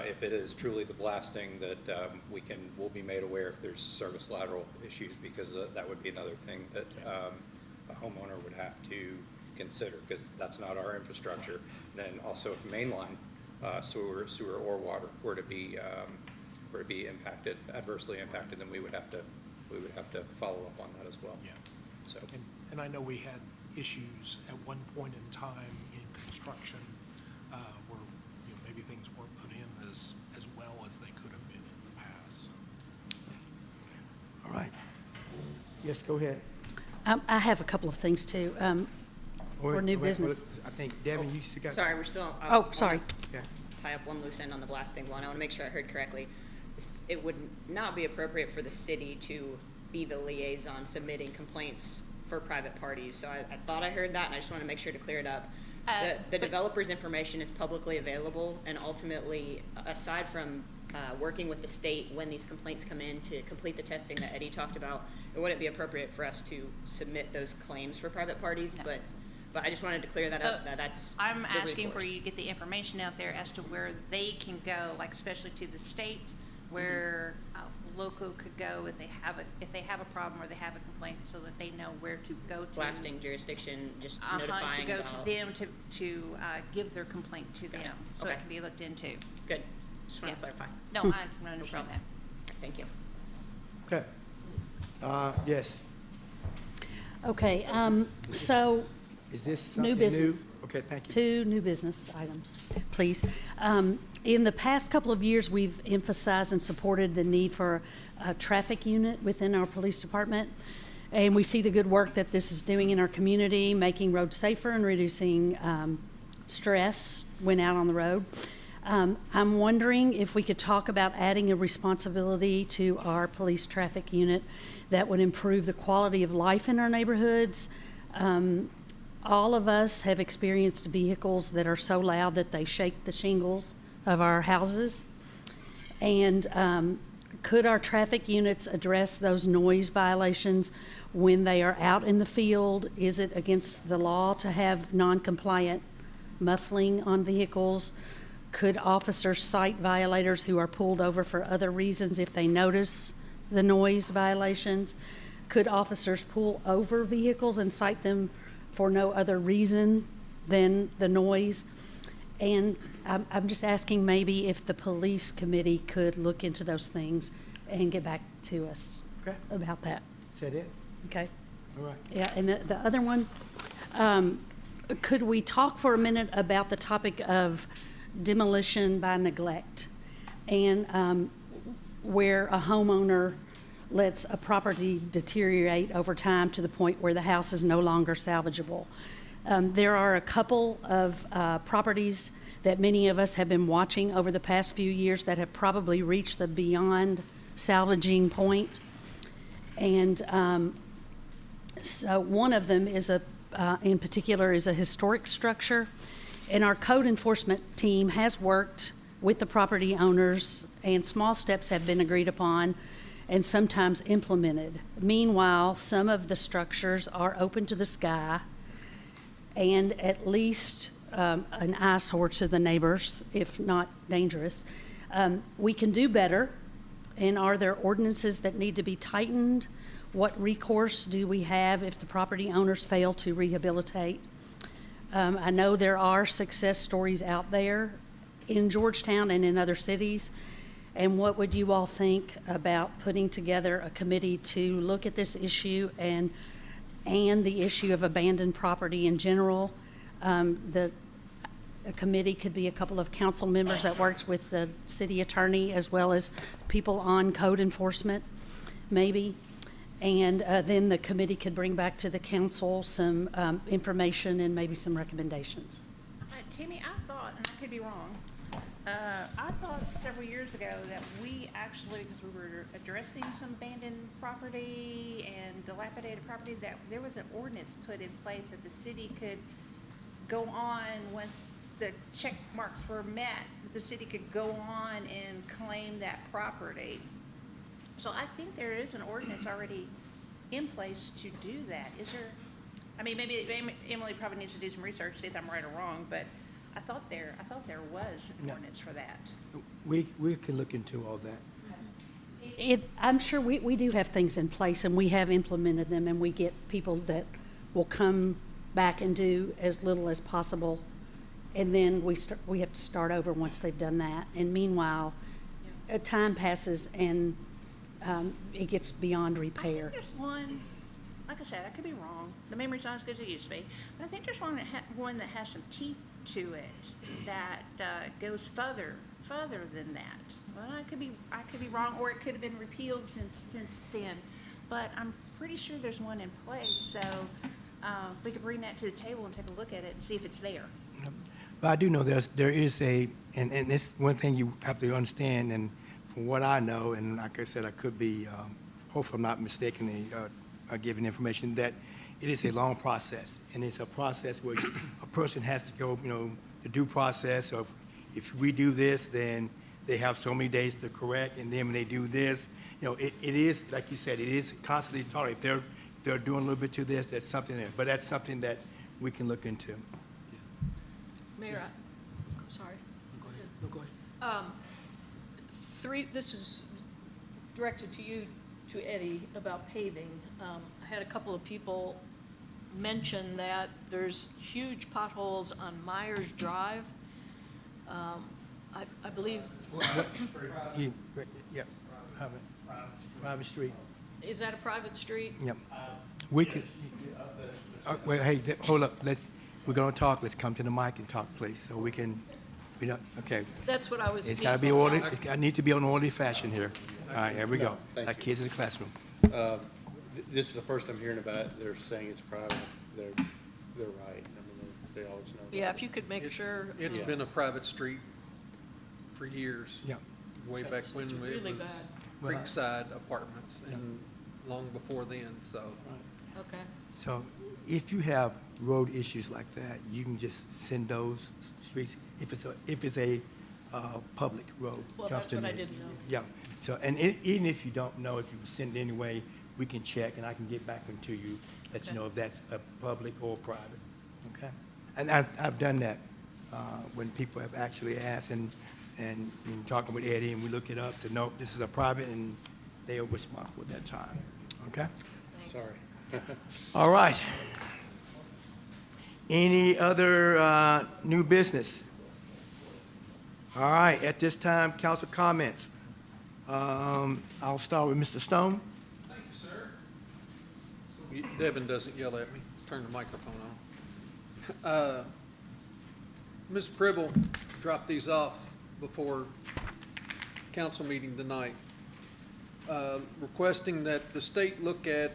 if it is truly the blasting, that we'll be made aware if there's service lateral issues, because that would be another thing that a homeowner would have to consider, because that's not our infrastructure. And then also, if mainline sewer or water were to be impacted, adversely impacted, then we would have to follow up on that as well. Yeah. So. And I know we had issues at one point in time in construction where, you know, maybe things weren't put in as well as they could have been in the past. All right. Yes, go ahead. I have a couple of things too, for new business. I think, Devin, you still got. Sorry, we're still. Oh, sorry. Yeah. Tie up one loose end on the blasting one. I want to make sure I heard correctly. It would not be appropriate for the city to be the liaison submitting complaints for private parties. So I thought I heard that, and I just want to make sure to clear it up. The developer's information is publicly available, and ultimately, aside from working with the state when these complaints come in to complete the testing that Eddie talked about, it wouldn't be appropriate for us to submit those claims for private parties, but I just wanted to clear that up, that's I'm the asking for recourse. you to get the information out there as to where they can go, like especially to the state, where local could go if they have a problem or they have a complaint, so that they know where to go to. Blasting jurisdiction, just notifying to go about. to them to give their complaint to them, so Okay. it can be looked into. Good, just want to Yes. clarify. No, I understand that. Thank you. Okay. Yes. Okay, so Is this new something new? business. Okay, thank you. Two new business items, please. In the past couple of years, we've emphasized and supported the need for a traffic unit within our police department. And we see the good work that this is doing in our community, making roads safer and reducing stress when out on the road. I'm wondering if we could talk about adding a responsibility to our police traffic unit that would improve the quality of life in our neighborhoods. All of us have experienced vehicles that are so loud that they shake the shingles of our houses. And could our traffic units address those noise violations when they are out in the field? Is it against the law to have non-compliant muffling on vehicles? Could officers cite violators who are pulled over for other reasons if they notice the noise violations? Could officers pull over vehicles and cite them for no other reason than the noise? And I'm just asking maybe if the police committee could look into those things and get back to us Okay. about that. Is that it? Okay? All right. Yeah, and the other one, could we talk for a minute about the topic of demolition by neglect? And where a homeowner lets a property deteriorate over time to the point where the house is no longer salvageable. There are a couple of properties that many of us have been watching over the past few years that have probably reached the beyond salvaging point. And so one of them is in particular is a historic structure. And our code enforcement team has worked with the property owners, and small steps have been agreed upon and sometimes implemented. Meanwhile, some of the structures are open to the sky and at least an eyesore to the neighbors, if not dangerous. We can do better, and are there ordinances that need to be tightened? What recourse do we have if the property owners fail to rehabilitate? I know there are success stories out there in Georgetown and in other cities. And what would you all think about putting together a committee to look at this issue and the issue of abandoned property in general? A committee could be a couple of council members that works with the city attorney as well as people on code enforcement, maybe. And then the committee could bring back to the council some information and maybe some recommendations. Timmy, I thought, and I could be wrong, I thought several years ago that we actually, because we were addressing some abandoned property and dilapidated property, that there was an ordinance put in place that the city could go on once the check marks were met, the city could go on and claim that property. So I think there is an ordinance already in place to do that. Is there? I mean, maybe Emily probably needs to do some research, see if I'm right or wrong, but I thought there was an ordinance for that. We can look into all that. I'm sure we do have things in place, and we have implemented them, and we get people that will come back and do as little as possible, and then we have to start over once they've done that. And meanwhile, time passes and it gets beyond repair. I think there's one, like I said, I could be wrong. The memory's not as good as it used to be, but I think there's one that has some teeth to it that goes further than that. Well, I could be wrong, or it could have been repealed since then. But I'm pretty sure there's one in place, so we could bring that to the table and take a look at it and see if it's there. But I do know there is and this one thing you have to understand, and from what I know, and like I said, I could be, hopefully I'm not mistakenly giving information, that it is a long process, and it's a process where a person has to go, the due process of, if we do this, then they have so many days to correct, and then when they do this, it is, like you said, it is constantly taught. If they're doing a little bit to this, that's something there, but that's something that we can look into. Mayor, I'm sorry. Go ahead. This is directed to you, to Eddie, about paving. I had a couple of people mention that there's huge potholes on Myers Drive. I believe. Yep. Private street. Is that a private street? Yep. We could. Wait, hey, hold up. We're gonna talk. Let's come to the mic and talk, please, so we can. We don't. Okay. That's what I was. It's got to be orderly. I need to be an orderly fashion here. All right, here we go. Thank Like you. kids in the classroom. This is the first I'm hearing about it. They're saying it's private. They're right. I mean, they always know. Yeah, if you could make sure. It's Yeah. been a private street for years. Yeah. Way back when It's it really was bad. Creekside Apartments and long before then, so. Okay. So if you have road issues like that, you can just send those streets, if it's a public road. Well, that's Johnston, what I didn't know. Yeah, so, and even if you don't know, if you send it anyway, we can check and I can get back into you, let you Okay. know if that's a public or private, okay? And I've done that when people have actually asked and in talking with Eddie and we look it up, said, no, this is a private and they are responsible at that time, okay? Thanks. Sorry. All right. Any other new business? All right, at this time, council comments. I'll start with Mr. Stone. Thank you, sir. Devin doesn't yell at me. Turn the microphone on. Ms. Pribble dropped these off before council meeting tonight, requesting that the state look at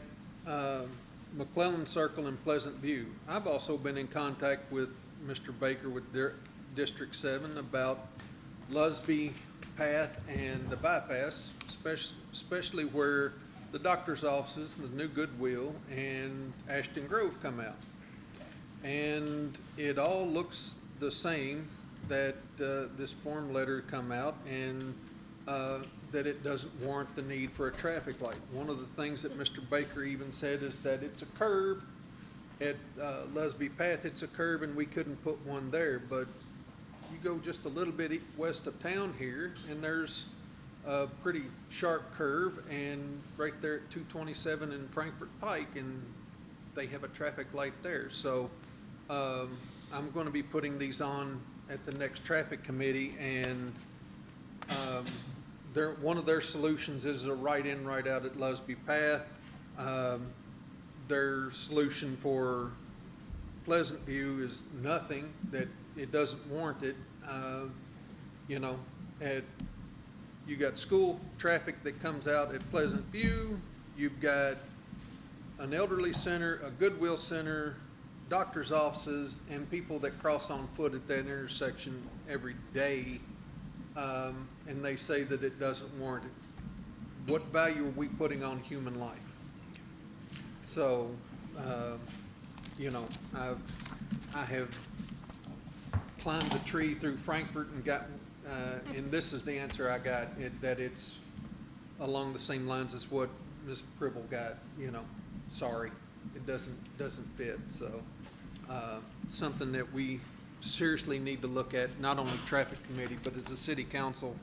McClellan Circle and Pleasant View. I've also been in contact with Mr. Baker with District 7 about Lusby Path and the bypass, especially where the doctor's offices, the new Goodwill, and Ashton Grove come out. And it all looks the same, that this form letter come out and that it doesn't warrant the need for a traffic light. One of the things that Mr. Baker even said is that it's a curve at Lusby Path, it's a curve and we couldn't put one there, but you go just a little bit west of town here and there's a pretty sharp curve, and right there at 227 and Frankfurt Pike, and they have a traffic light there. So I'm going to be putting these on at the next traffic committee, and one of their solutions is a right in, right out at Lusby Path. Their solution for Pleasant View is nothing, that it doesn't warrant it. You know, you got school traffic that comes out at Pleasant View, you've got an elderly center, a Goodwill center, doctor's offices, and people that cross on foot at that intersection every day, and they say that it doesn't warrant it. What value are we putting on human life? So, you know, I have climbed the tree through Frankfurt and got, and this is the answer I got, that it's along the same lines as what Ms. Pribble got, you know, sorry, it doesn't fit. So something that we seriously need to look at, not only traffic committee, but as a city council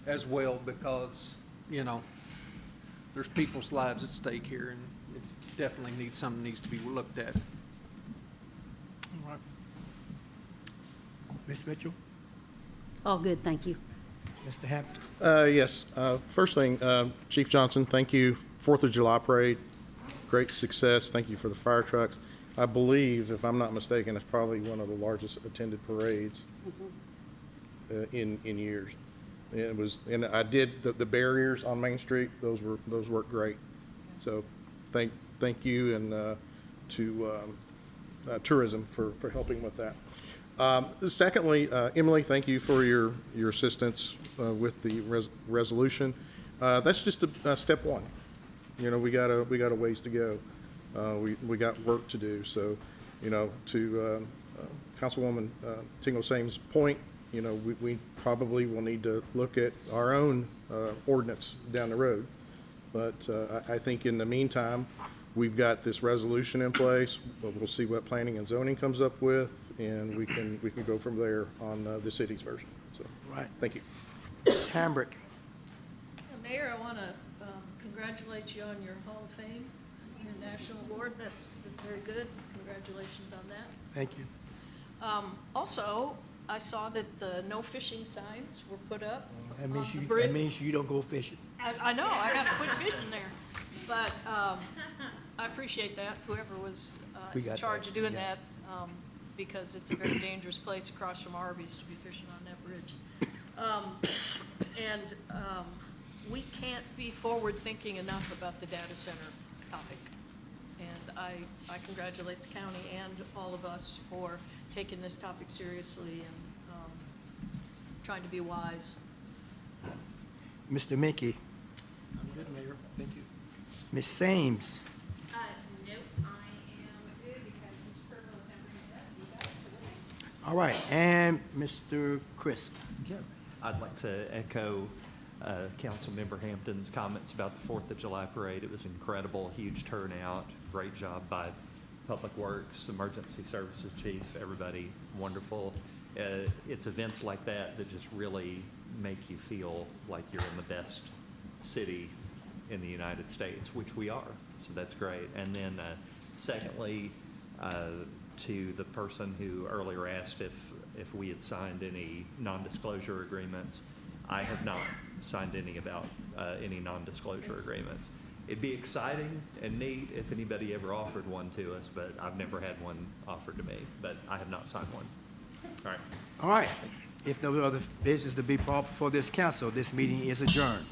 as well, because, you know, there's people's lives at stake here, and it's definitely needs to be looked at. All right. Ms. Mitchell, All good, thank you. Mr. Hampton. Yes. First thing, Chief Johnson, thank you. 4th of July parade, great success. Thank you for the fire trucks. I believe, if I'm not mistaken, it's probably one of the largest attended parades in years. It was, and I did the barriers on Main Street. Those worked great. So, thank you, and to tourism for helping with that. Secondly, Emily, thank you for your assistance with the resolution. That's just a step one. You know, we got a ways to go. We got work to do. So, you know, to Councilwoman Tingle Same's point, you know, we probably will need to look at our own ordinance down the road. But I think in the meantime, we've got this resolution in place. We'll see what planning and zoning comes up with, and we can go from there on the city's version. So, Right. thank you. Ms. Hambrick. Mayor, I want to congratulate you on your Hall of Fame, your national award. That's very good. Congratulations on that. Thank you. Also, I saw that the no fishing signs were put up That on means the you, bridge. that means you don't go fishing. I know, I got to quit fishing there. But I appreciate that, whoever was We in got charge that, of doing yeah. that, because it's a very dangerous place across from Arby's to be fishing on that bridge. We can't be forward-thinking enough about the data center topic. And I congratulate the county and all of us for taking this topic seriously and trying to be wise. Mr. Mickey, I'm good, Mayor. Thank you. Ms. Sames, Nope, I am good because Ms. Curlow's never been done. all right, and Mr. Crisp. Yeah, I'd like to echo Councilmember Hampton's comments about the 4th of July parade. It was incredible, huge turnout, great job by Public Works, Emergency Services Chief, everybody, wonderful. It's events like that that just really make you feel like you're in the best city in the United States, which we are, so that's great. And then secondly, to the person who earlier asked if we had signed any non-disclosure agreements, I have not signed any about any non-disclosure agreements. It'd be exciting and neat if anybody ever offered one to us, but I've never had one offered to me, but I have not signed one. All right. All right, if no other business to be brought before this council, this meeting is adjourned.